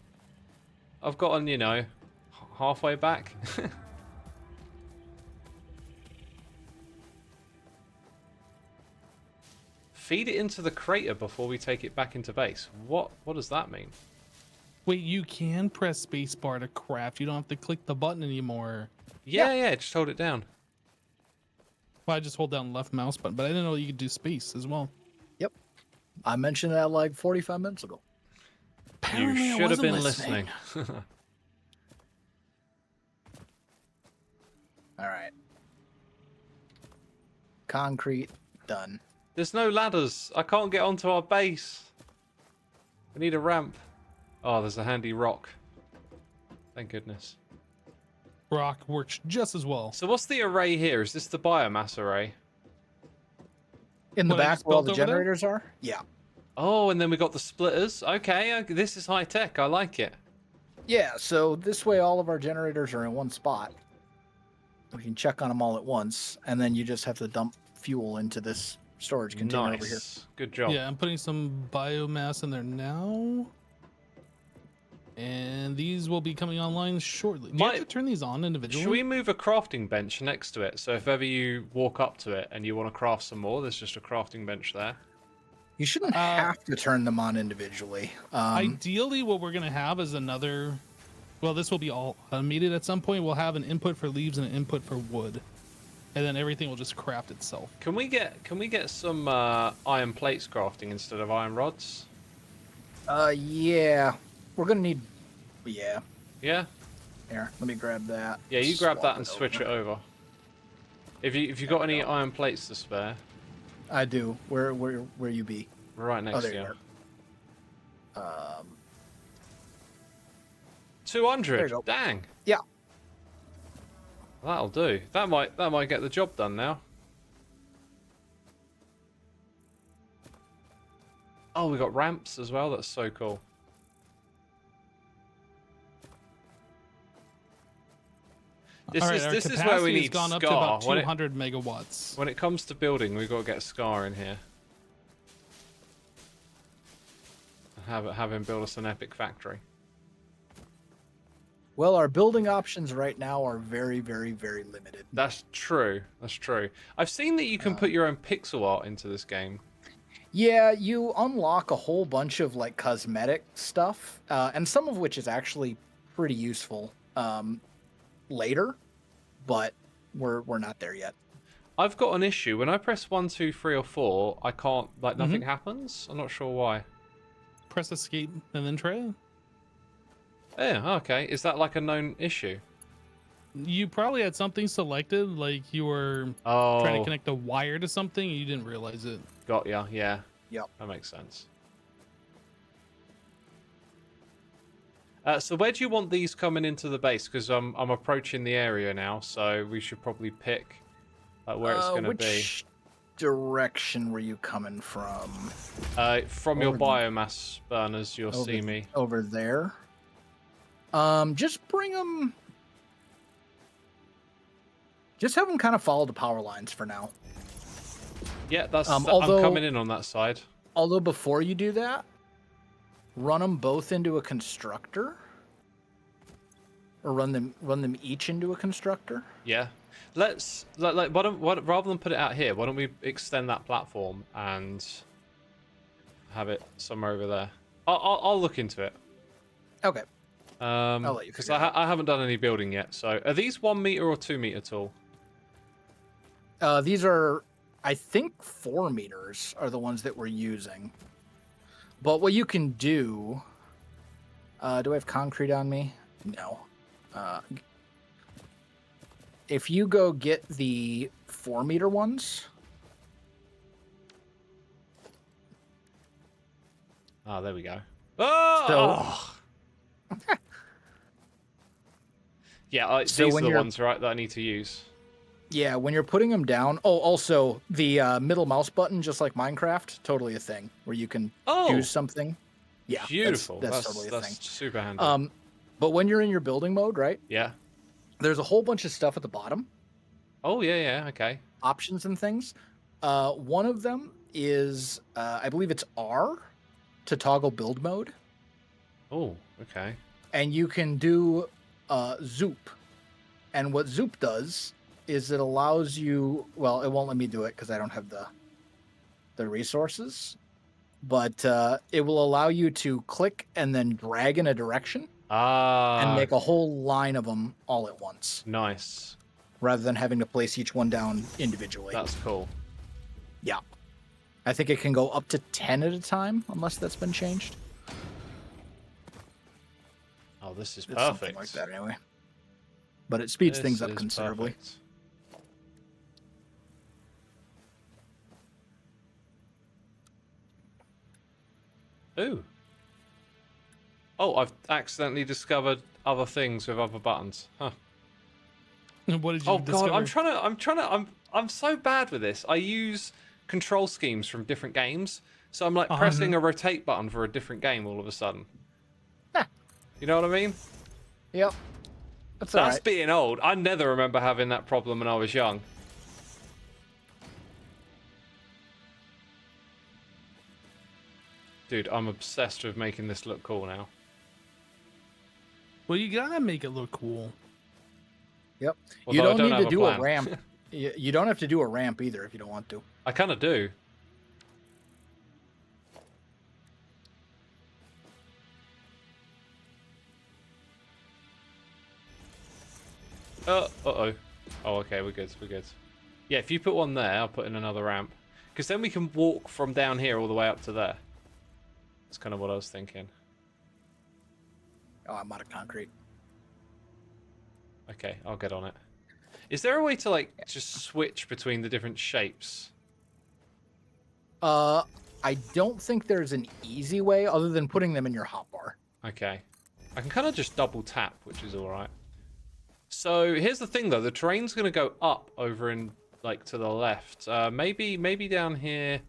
you know, halfway back. Feed it into the crater before we take it back into base. What does that mean? Wait, you can press spacebar to craft. You don't have to click the button anymore. Yeah, just hold it down. Well, I just hold down left mouse button, but I didn't know you could do space as well. Yep. I mentioned that like 45 minutes ago. Apparently I You should have wasn't been listening. All right. Concrete done. There's no ladders. I can't get onto our base. We need a ramp. Oh, there's a handy rock. Thank goodness. Rock works just as well. So what's the array here? Is this the biomass array? In the What I back just where all built the over there? generators are? Yeah. Oh, and then we got the splitters. Okay, this is high tech. I like it. Yeah, so this way all of our generators are in one spot. We can check on them all at once, and then you just have to dump fuel into this storage container over here. Nice. Good job. Yeah, I'm putting some biomass in there now. And these will be coming online shortly. Do you have to turn these on individually? Should we move a crafting bench next to it? So if ever you walk up to it and you want to craft some more, there's just a crafting bench there. You shouldn't have to turn them on individually. Ideally, what we're going to have is another... Well, this will be all automated at some point. We'll have an input for leaves and an input for wood. and then everything will just craft itself. Can we get some iron plates crafting instead of iron rods? Yeah. We're gonna need. Yeah. Yeah. Here, let me grab that. Yeah, you grab Swap that and switch over. it over. If you got any iron plates to spare, I do. Where you be? right next there to you you. are. 200. There you go. Dang. Yeah. That'll do. That might get the job done now. Oh, we got ramps as well. That's so cool. This All right, our is where we capacity has need gone Scar. up to about 200 megawatts. When it comes to building, we've got to get Scar in here. Have him build us an epic factory. Well, our building options right now are very, very, very limited. That's true. That's true. I've seen that you can put your own pixel art into this game. Yeah, you unlock a whole bunch of like cosmetic stuff, and some of which is actually pretty useful later, but we're not there yet. I've got an issue. When I press 1, 2, 3, or 4, I can't, like, nothing happens. I'm not sure why. Press escape and then try it. Yeah, okay. Is that like a known issue? You probably had something selected, like you were trying to connect a wire to something and you didn't realize it. Got ya, yeah. Yep. That makes sense. So where do you want these coming into the base? Because I'm approaching the area now, so we should probably pick where it's going to be. Which direction were you coming from? From your biomass burners, you'll see me. Over there. Just bring them. Just have them kind of follow the power lines for now. Yeah, that's. I'm although- coming in on that side. Although before you do that, run them both into a constructor, or run them each into a constructor. Yeah. Let's rather than put it out here, why don't we extend that platform and have it somewhere over there? I'll look into it. Okay. I'll let you Because figure it out. I haven't done any building yet. So are these 1 meter or 2 meter tall? These are, I think, 4 meters are the ones that we're using. But what you can do... do I have concrete on me? No. If you go get the 4 meter ones... Oh, there we go. Oh! Yeah, So these when are the you're- ones, right, that I need to use. Yeah, when you're putting them down... Oh, also, the middle mouse button, just like Minecraft, totally a thing, where you can choose something. Yeah, Beautiful. That's totally a thing. Super handy. But when you're in your building mode, right, Yeah. there's a whole bunch of stuff at the bottom, Oh, yeah, okay. options and things. One of them is, I believe it's R to toggle build mode. Oh, okay. And you can do Zoop. And what Zoop does is it allows you, well, it won't let me do it because I don't have the resources, but it will allow you to click and then drag in a direction and make a whole line of them all at once, Nice. rather than having to place each one down individually. That's cool. Yeah. I think it can go up to 10 at a time, unless that's been changed. Oh, this is It's perfect. something like that anyway. But it speeds things This up is considerably. perfect. Ooh. Oh, I've accidentally discovered other things with other buttons. Huh. What did you Oh discover? god, I'm so bad with this. I use control schemes from different games. So I'm like pressing a rotate button for a different game all of a sudden. Huh. You know what I mean? Yep. That's That's alright. being old. I never remember having that problem when I was young. Dude, I'm obsessed with making this look cool now. Well, you gotta make it look cool. Yep. Although You I don't don't need have to a do a plan. ramp. You don't have to do a ramp either if you don't want to. I kind of do. Uh-oh. Oh, okay, we're good, we're good. Yeah, if you put one there, I'll put in another ramp. Because then we can walk from down here all the way up to there. That's kind of what I was thinking. Oh, I'm out of concrete. Okay, I'll get on it. Is there a way to, like, just switch between the different shapes? I don't think there's an easy way other than putting them in your hotbar. Okay. I can kind of just double tap, which is alright. So, here's the thing, though. The terrain's going to go up over in, like, to the left. Maybe down here,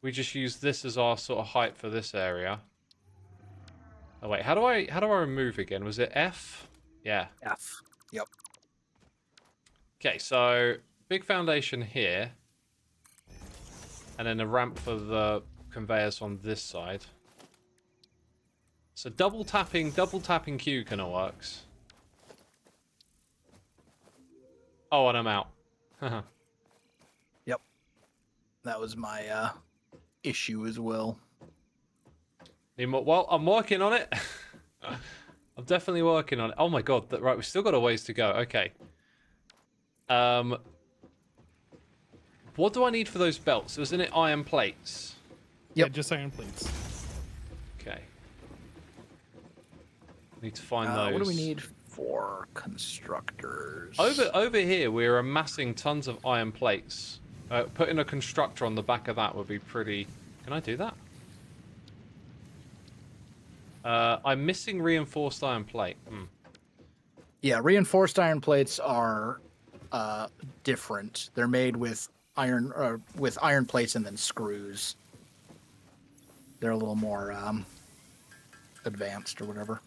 we just use this as our sort of height for this area. Oh, wait. How do I remove again? Was it F? Yeah. F. Yep. Okay, so big foundation here. And then a ramp for the conveyors on this side. So double tapping Q kind of works. Oh, and I'm out. Yep. That was my issue as well. Well, I'm working on it. I'm definitely working on it. Oh my god, right, we've still got a ways to go. Okay. What do I need for those belts? Wasn't it iron plates? Yeah, just iron plates. Okay. Need to find those. What do we need for constructors? Over here, we're amassing tons of iron plates. Putting a constructor on the back of that would be pretty... Can I do that? I'm missing reinforced iron plate. Yeah, reinforced iron plates are different. They're made with iron plates and then screws. They're a little more advanced or whatever.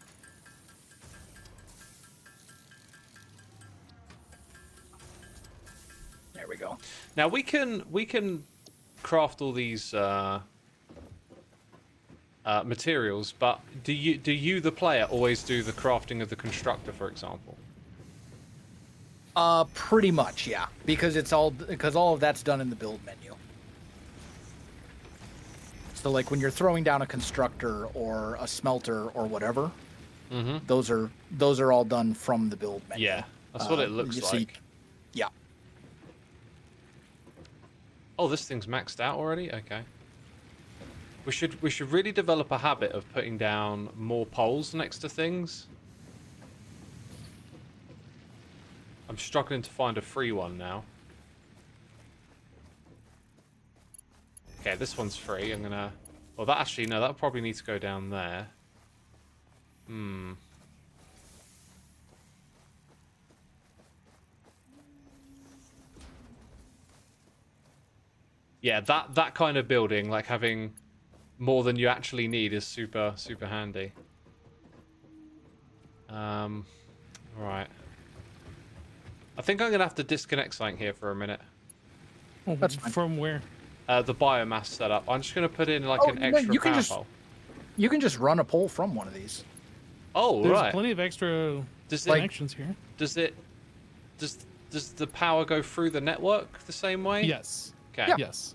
There we go. Now we can craft all these materials, but do you the player always do the crafting of the constructor, for example? Pretty much, yeah. Because all of that's done in the build menu. So like when you're throwing down a constructor or a smelter or whatever, those are all done from the build menu. Yeah, that's what it looks like. Yeah. Oh, this thing's maxed out already? Okay. We should really develop a habit of putting down more poles next to things. I'm struggling to find a free one now. Okay, this one's free. I'm gonna... Well, that actually... No, that probably needs to go down there. Yeah, that kind of building, like having more than you actually need, is super handy. Right. I think I'm gonna have to disconnect something here for a minute. Oh, That's fine. from where? The biomass setup. I'm just gonna put in like an extra power pole. You can just run a pole from one of these. Oh, There's right. plenty of extra connections here. Does the power go through the network the same way? Yes. Okay. Yeah. Yes.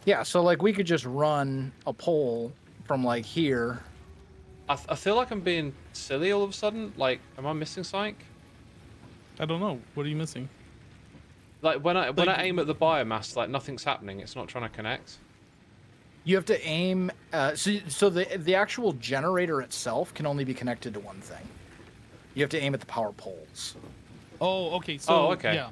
Yeah, so like we could just run a pole from like here. I feel like I'm being silly all of a sudden. Like, am I missing something? I don't know. What are you missing? Like when I aim at the biomass, like nothing's happening. It's not trying to connect. You have to aim. So the actual generator itself can only be connected to one thing. You have to aim at the power poles. Oh, okay. So, okay. yeah.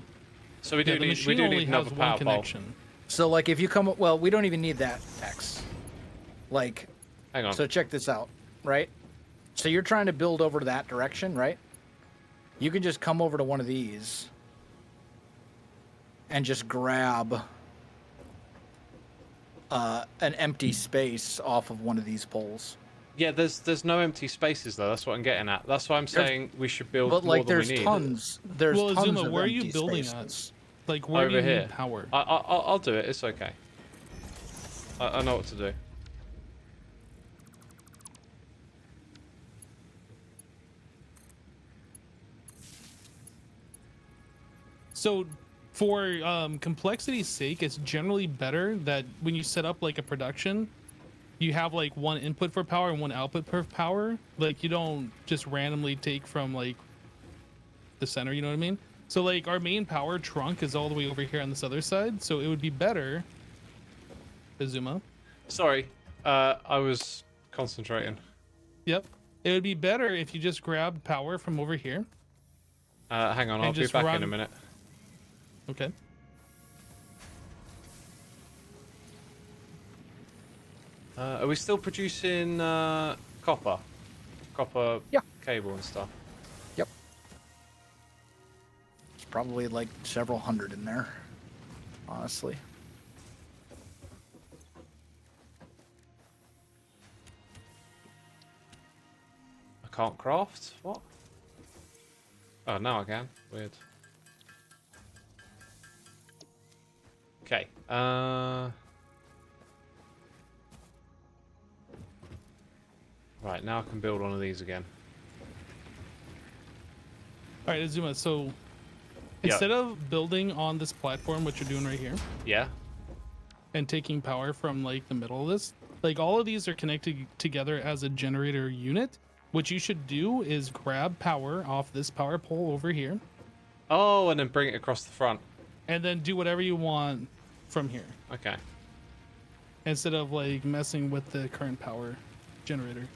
So we do Yeah, the need machine another only has power one pole. connection. So like if you come, well, we don't even need that X. Like, Hang on. so check this out, right? So you're trying to build over to that direction, right? You can just come over to one of these and just grab an empty space off of one of these poles. Yeah, there's no empty spaces though. That's what I'm getting at. That's why I'm saying we should build But more like, than we there's need. tons. There's Well, tons Xisuma, of where are you empty building spaces. at? Like, where do Over you here. need power? I'll do it. It's okay. I know what to do. So, for complexity's sake, it's generally better that when you set up like a production, you have like one input for power and one output for power. Like, you don't just randomly take from like the center. You know what I mean? So like our main power trunk is all the way over here on this other side. So it would be better, Xisuma. Sorry, I was concentrating. Yep. It would be better if you just grabbed power from over here. Hang on, And I'll be just back in a run- minute. Okay. Are we still producing copper? Copper Yeah. cable and stuff? Yep. It's probably like several hundred in there, honestly. I can't craft? What? Oh, now I can. Weird. Okay. Right, now I can build one of these again. All right, Xisuma. So Yeah. instead of building on this platform, which you're doing right here, Yeah? and taking power from like the middle of this, like all of these are connected together as a generator unit. What you should do is grab power off this power pole over here, Oh, and then bring it across the front. and then do whatever you want from here, Okay. instead of like messing with the current power generator.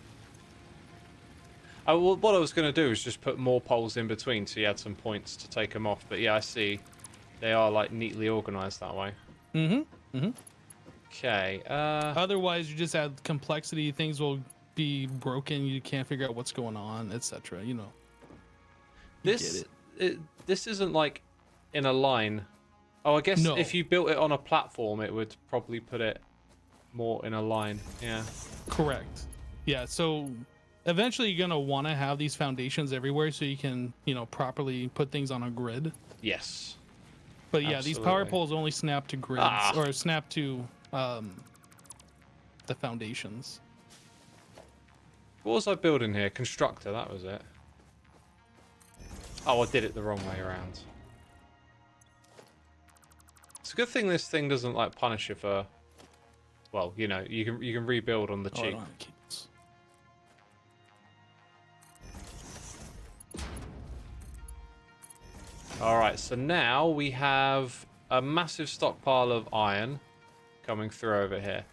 Well, what I was going to do is just put more poles in between so you had some points to take them off. But yeah, I see. They are like neatly organized that way. Mm-hmm. Mm-hmm. Okay. Otherwise, you just add complexity. Things will be broken. You can't figure out what's going on, etc. You know. You This get it. this isn't like in a line. Oh, I guess No. if you built it on a platform, it would probably put it more in a line. Yeah. Correct. Yeah. So eventually, you're gonna want to have these foundations everywhere so you can, you know, properly put things on a grid. Yes. But yeah, these power Absolutely. poles only snap to grids or snap to the foundations. What was I building here? Constructor, that was it. Oh, I did it the wrong way around. It's a good thing this thing doesn't like punish you for. Well, you know, you can rebuild on the Oh, I cheap. don't have keys. All right, so now we have a massive stockpile of iron coming through over here.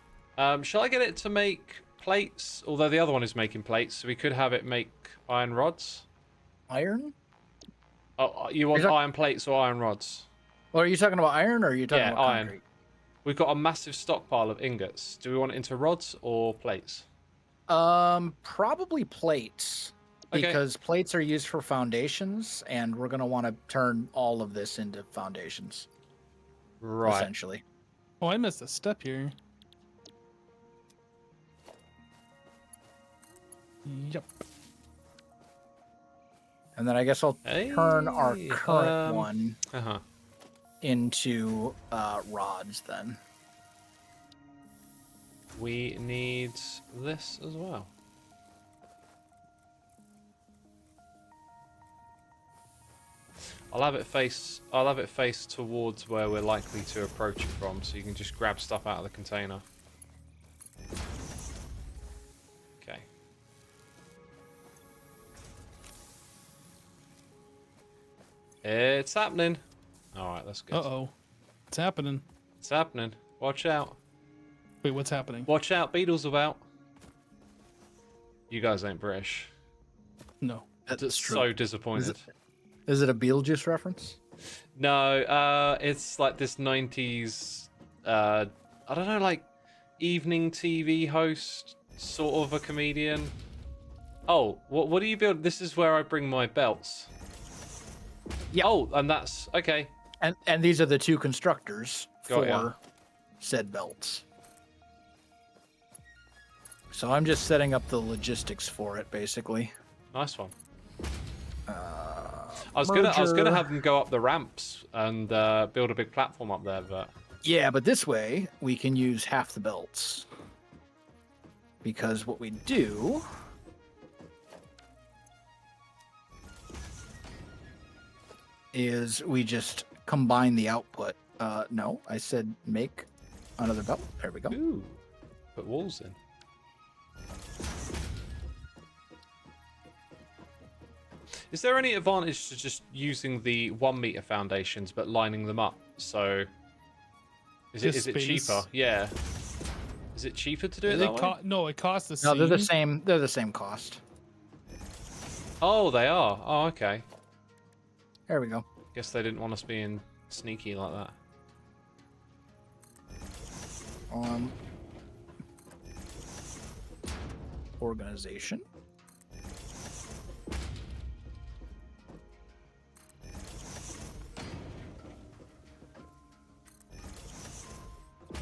Shall I get it to make plates? Although the other one is making plates, so we could have it make iron rods. Iron? Oh, you want Is that- iron plates or iron rods? Well, are you talking about iron or are you talking Yeah, about iron. concrete? We've got a massive stockpile of ingots. Do we want it into rods or plates? Probably plates. Okay. Because plates are used for foundations, and we're gonna want to turn all of this into foundations, Right. essentially. Oh, I missed a step here. Yep. And then I guess I'll turn our Hey, current one Uh-huh. into rods then. We need this as well. I'll have it face towards where we're likely to approach it from, so you can just grab stuff out of the container. Okay. It's happening. Alright, that's good. Uh-oh. It's happening. It's happening. Watch out. Wait, what's happening? Watch out, beetles about. You guys ain't British. No. Just so disappointed. Is it a Beetlejuice reference? No, it's like this 90s, I don't know, like evening TV host, sort of a comedian. Oh, what do you build? This is where I bring my belts. Yeah. Oh, and that's, okay. And these are the two constructors Got for ya. said belts. So I'm just setting up the logistics for it, basically. Nice one. I was gonna merger. have them go up the ramps and build a big platform up there, but Yeah, but this way we can use half the belts. Because what we do is we just combine the output. No, I said make another belt. There we go. ooh, put walls in. Is there any advantage to just using the 1 meter foundations but lining them up? So is Just it cheaper? space. Yeah. Is it cheaper to do it that way? No, it costs the No, same. they're the same. They're the same cost. Oh, they are. Oh, okay. There we go. Guess they didn't want us being sneaky like that. Organization.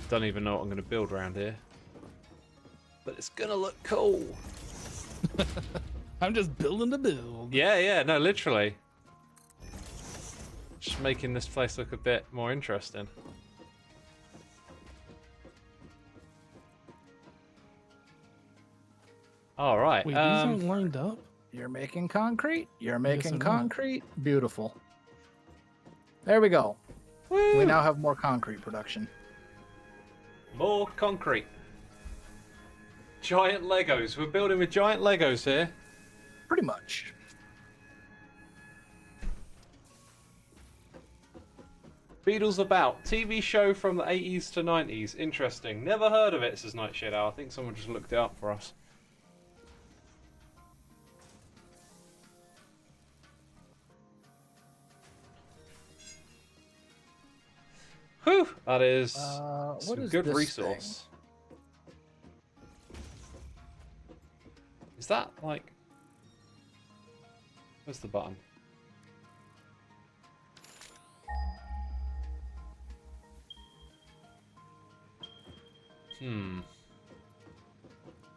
Don't even know what I'm going to build around here. But it's going to look cool. I'm just building the build. Yeah, no, literally. Just making this place look a bit more interesting. All right. Wait, these aren't lined up? You're making concrete. You're guess making they're not. concrete. Beautiful. There we go. Woo! We now have more concrete production. More concrete. Giant Legos. We're building with giant Legos here. Pretty much. Beatles About. TV show from the 80s to 90s. Interesting. Never heard of it, says Nightshade Owl. I think someone just looked it up for us. Whew, that is What some is good this resource. Is that like... Where's the button?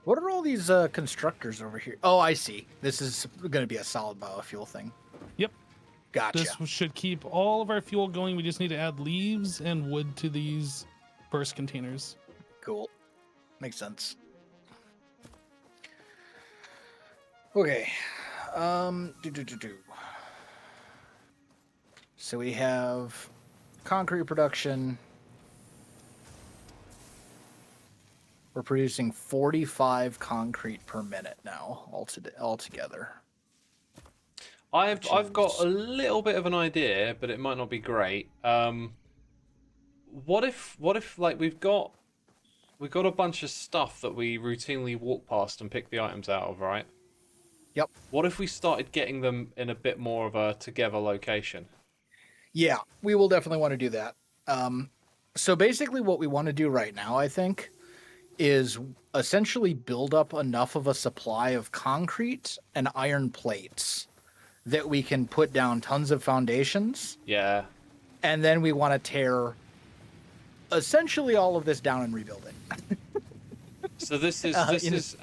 What are all these constructors over here? Oh, I see. This is going to be a solid biofuel thing. Yep. Gotcha. This should keep all of our fuel going. We just need to add leaves and wood to these burst containers. Cool. Makes sense. Okay. So we have concrete production. We're producing 45 concrete per minute now, altogether. I've got a little bit of an idea, but it might not be great. What if like we've got a bunch of stuff that we routinely walk past and pick the items out of, right? Yep. What if we started getting them in a bit more of a together location? Yeah, we will definitely want to do that. So basically what we want to do right now, I think, is essentially build up enough of a supply of concrete and iron plates that we can put down tons of foundations. Yeah. And then we want to tear essentially all of this down and rebuild it. So this is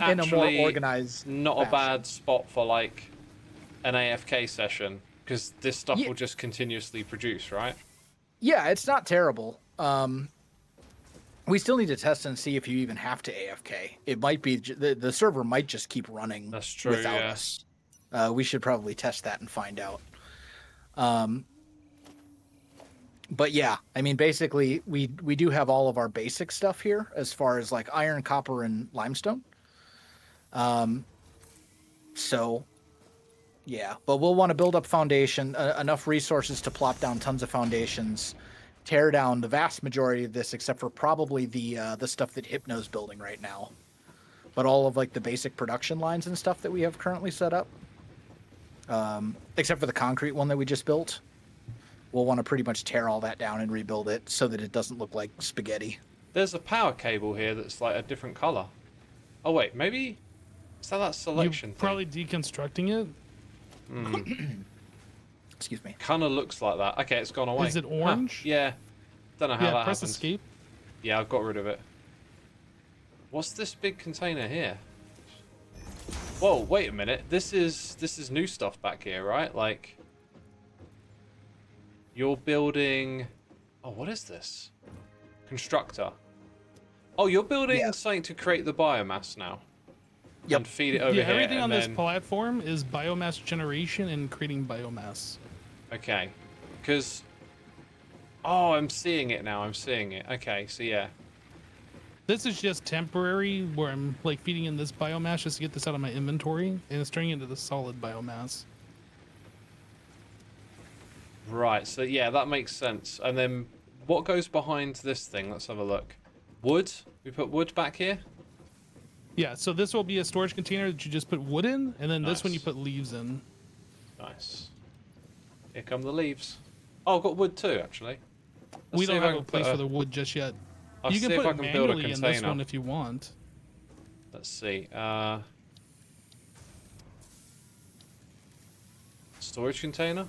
in a more actually organized not fashion. a bad spot for like an AFK session, because this stuff Yeah. will just continuously produce, right? Yeah, it's not terrible. We still need to test and see if you even have to AFK. It might be the server might just keep running. That's true, without yeah. us. We should probably test that and find out. But yeah, I mean, basically, we do have all of our basic stuff here as far as like iron, copper, and limestone. So yeah, but we'll want to build up foundation, enough resources to plop down tons of foundations, tear down the vast majority of this, except for probably the stuff that Hypno's building right now. But all of like the basic production lines and stuff that we have currently set up, except for the concrete one that we just built, we'll want to pretty much tear all that down and rebuild it so that it doesn't look like spaghetti. There's a power cable here that's like a different color. Oh wait, maybe is that selection You're thing? probably deconstructing it. Excuse me. Kind of looks like that. Okay, it's gone away. Is it orange? Huh, yeah. Don't know how Yeah, that press happened. escape. Yeah, I've got rid of it. What's this big container here? Whoa, wait a minute. This is new stuff back here, right? Like you're building. Oh, what is this? Constructor. Oh, you're building Yeah. something to create the biomass now. Yep. And feed it over Yeah, here. everything and on this then... platform is biomass generation and creating biomass. Okay, because oh, I'm seeing it now. I'm seeing it. Okay, so yeah. This is just temporary, where I'm like feeding in this biomass just to get this out of my inventory, and it's turning into the solid biomass. Right, so yeah, that makes sense. And then what goes behind this thing? Let's have a look. Wood? We put wood back here? Yeah, so this will be a storage container that you just put wood in, and then this one you Nice. put leaves in. Nice. Here come the leaves. Oh, I've got wood too, actually. Let's We see don't if I have a can put place for the wood just yet. I'll You can see if put I can build a manually in this container. one if you want. Let's see. Storage container?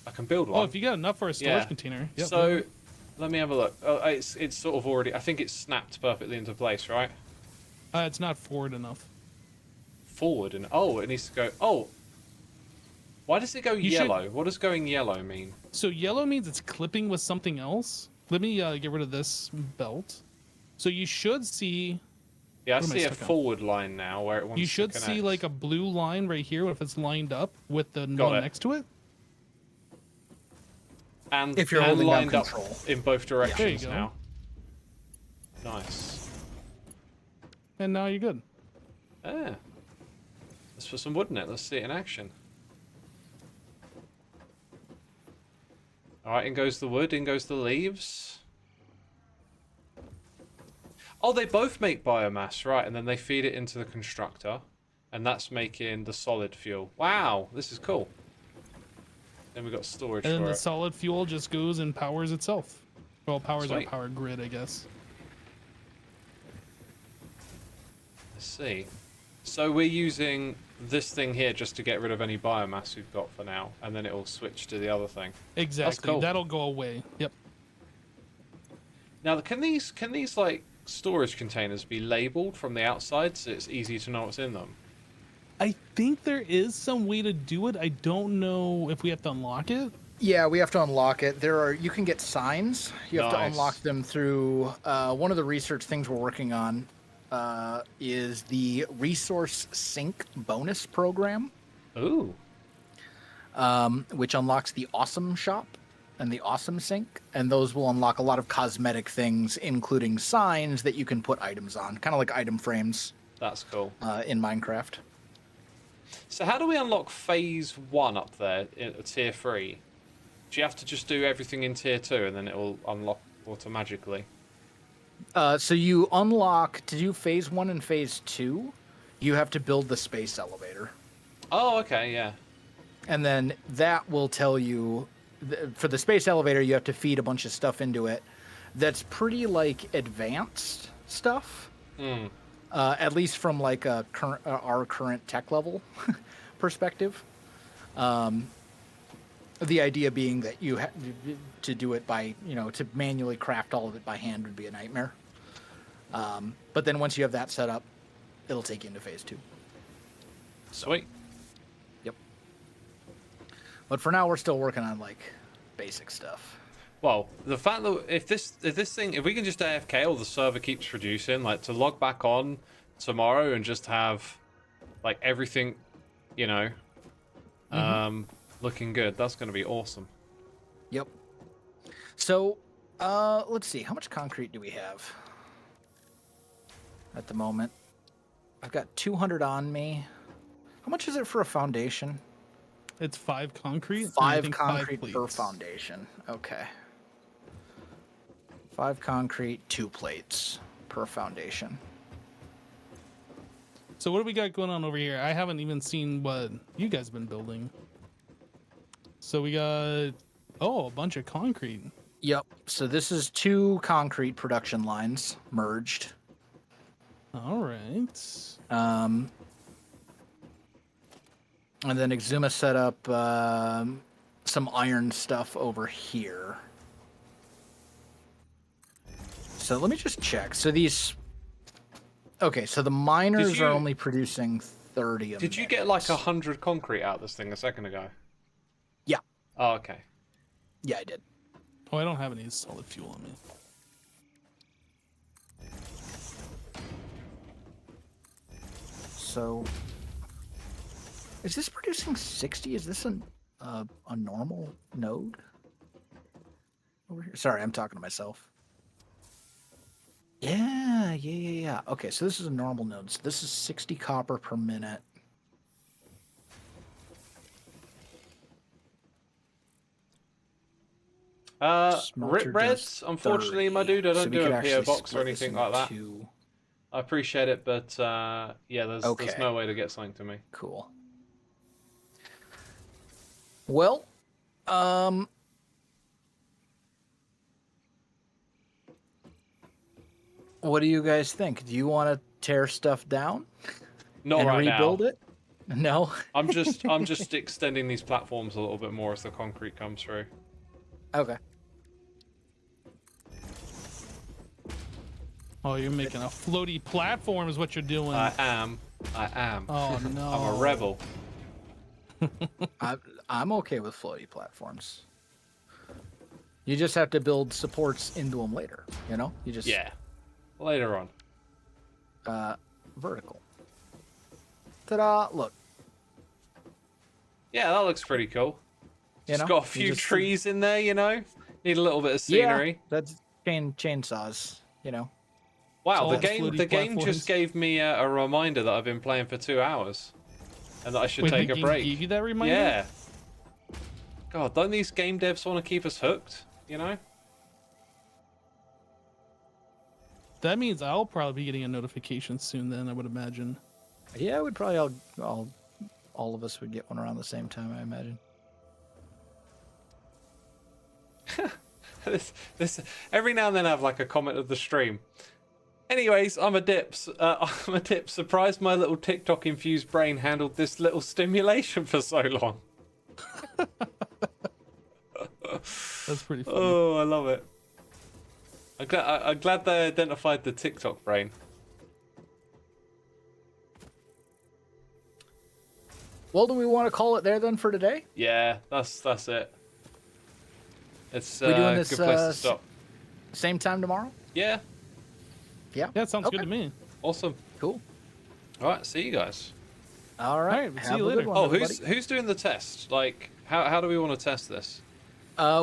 I can build one. Oh, if you got enough for a storage Yeah. container. Yep, So, yep. let me have a look. Oh, it's sort of already... I think it's snapped perfectly into place, right? It's not forward enough. Forward and... Oh, it needs to go... Oh! Why does it go You yellow? What does going yellow mean? So yellow means it's clipping with something else. Let me get rid of this belt. So you should see... Yeah, I What am I see a stuck on? forward line now where it wants to You should connect. see like a blue line right here if it's lined up with the Got one it. next to it. And If you're and holding down lined up control. in both directions go. now. Nice. And now you're good. Yeah. Let's put some wood in it. Let's see it in action. Alright, in goes the wood, in goes the leaves. Oh, they both make biomass, right, and then they feed it into the constructor. And that's making the solid fuel. Wow, this is cool. Then we've got storage And then for the it. solid fuel just goes and powers itself. Well, powers our Sweet. power grid, I guess. Let's see. So we're using this thing here just to get rid of any biomass we've got for now, and then it will switch to the other thing. Exactly. cool. That'll go away. Yep. Now, can these like storage containers be labeled from the outside so it's easy to know what's in them? I think there is some way to do it. I don't know if we have to unlock it. Yeah, we have to unlock it. You can get signs. You have to Nice. unlock them through one of the research things we're working on is the resource sync bonus program, Ooh. which unlocks the awesome shop and the awesome sync, and those will unlock a lot of cosmetic things, including signs that you can put items on, kind of like item frames That's cool. in Minecraft. So how do we unlock phase 1 up there in tier 3? Do you have to just do everything in tier 2 and then it will unlock automatically? So you unlock, to do phase 1 and phase 2, you have to build the space elevator. Oh, okay, yeah. And then that will tell you, for the space elevator, you have to feed a bunch of stuff into it that's pretty, like, advanced stuff. Hmm. At least from, like, a our current tech level perspective. The idea being that you have to do it by, to manually craft all of it by hand would be a nightmare. But then once you have that set up, it'll take you into phase 2. Sweet. Yep. But for now, we're still working on, like, basic stuff. Well, the fact that if we can just AFK or the server keeps producing, like to log back on tomorrow and just have like everything, looking good, that's going to be awesome. Yep. So, let's see. How much concrete do we have at the moment? I've got 200 on me. How much is it for a foundation? It's 5 concrete. and I 5 think concrete 5 per plates. foundation. Okay. 5 concrete, 2 plates per foundation. So what do we got going on over here? I haven't even seen what you guys have been building. So we got, a bunch of concrete. Yep. So this is 2 concrete production lines merged. All right. And then Xisuma set up some iron stuff over here. So let me just check. So these... Okay, so the miners are only producing 30 of Did you get like 100 concrete out of this thing a second ago? Yeah. Oh, okay. Yeah, I did. Oh, I don't have any solid fuel on me. So... Is this producing 60? Is this a normal node? Over here? Sorry, I'm talking to myself. Yeah. Okay, so this is a normal node. So this is 60 copper per minute. Smelter Rip does Reds, unfortunately, my dude, I 30. So don't we do could a PO actually box or split this anything into like that. two. I appreciate it, but yeah, there's Okay. no way to get something to me. Cool. Well, what do you guys think? Do you want to tear stuff down Not and right rebuild now. it? No. I'm just extending these platforms a little bit more as the concrete comes through. Okay. Oh, you're making a floaty platform is what you're doing. I am. Oh no. I'm a rebel. I'm okay with floaty platforms. You just have to build supports into them later. You know, you just Yeah. Later on. vertical. Ta-da! Look, Yeah, that looks pretty cool. you Just know, got a you few just- trees in there, you know. Need a little bit of scenery. Yeah, that's chainsaws. You know. Wow, All the the game floaty just platforms. gave me a reminder that I've been playing for 2 hours, and that I should Wait, take the a game break. gave you that reminder? Yeah. God, don't these game devs want to keep us hooked? You know. That means I'll probably be getting a notification soon. Then I would imagine. Yeah, we'd probably all of us would get one around the same time, I imagine. this every now and then I have like a comment of the stream. Anyways, I'm a dips. I'm a dip. Surprised my little TikTok infused brain handled this little stimulation for so long. That's pretty funny. Oh, I love it. I'm glad they identified the TikTok brain. Well, do we want to call it there then for today? Yeah, that's it. It's We doing a this, good place to stop. Same time tomorrow? Yeah, Yeah. Yeah, it sounds Okay. good to me. awesome. Cool. All right, see you guys. All right. All right, we'll see Have you a good later. one, Oh, everybody. who's doing the test? Like, how do we want to test this?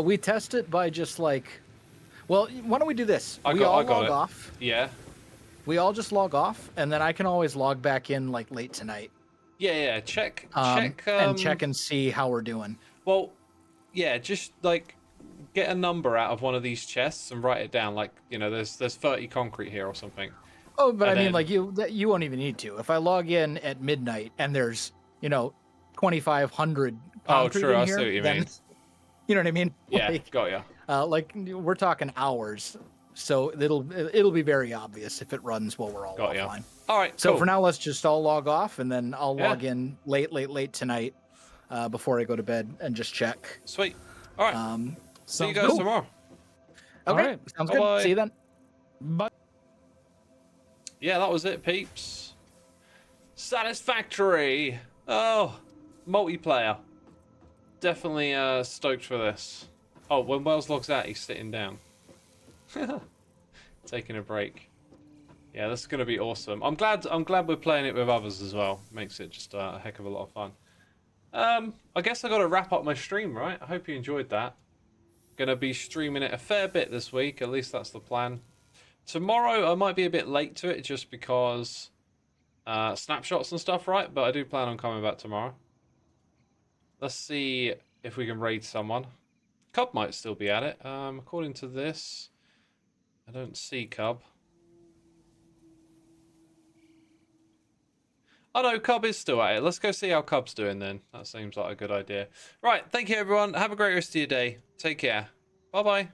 We test it by just like, well, why don't we do this? I We got all it. log off. Yeah, We all just log off, and then I can always log back in like late tonight. yeah. Check. And check and see how we're doing. Well, yeah, just like get a number out of one of these chests and write it down. Like, you know, there's 30 concrete here or something. Oh, but And I mean, then- like you won't even need to. If I log in at midnight and there's 2,500 concrete true, in I here, see what you then mean. you know what I mean? Yeah, Like, got ya. like we're talking hours, so it'll be very obvious if it runs while we're all Got ya. offline. All right, So cool. for now, let's just all log off, and then I'll Yeah. log in late tonight before I go to bed and just check. Sweet. All right, see you Sounds guys good. tomorrow. All Okay, right. sounds Bye-bye. good. See you then. Bye. Yeah, that was it, peeps. Satisfactory. Oh, multiplayer. Definitely stoked for this. Oh, when Wells logs out, he's sitting down. Taking a break. Yeah, this is gonna be awesome. I'm glad we're playing it with others as well. Makes it just a heck of a lot of fun. I guess I gotta wrap up my stream, right? I hope you enjoyed that. Gonna be streaming it a fair bit this week, at least that's the plan. Tomorrow I might be a bit late to it just because snapshots and stuff, right? But I do plan on coming back tomorrow. Let's see if we can raid someone. Cub might still be at it. According to this, I don't see Cub. Oh no, Cub is still at it. Let's go see how Cub's doing then. That seems like a good idea. Right, thank you everyone. Have a great rest of your day. Take care. Bye-bye.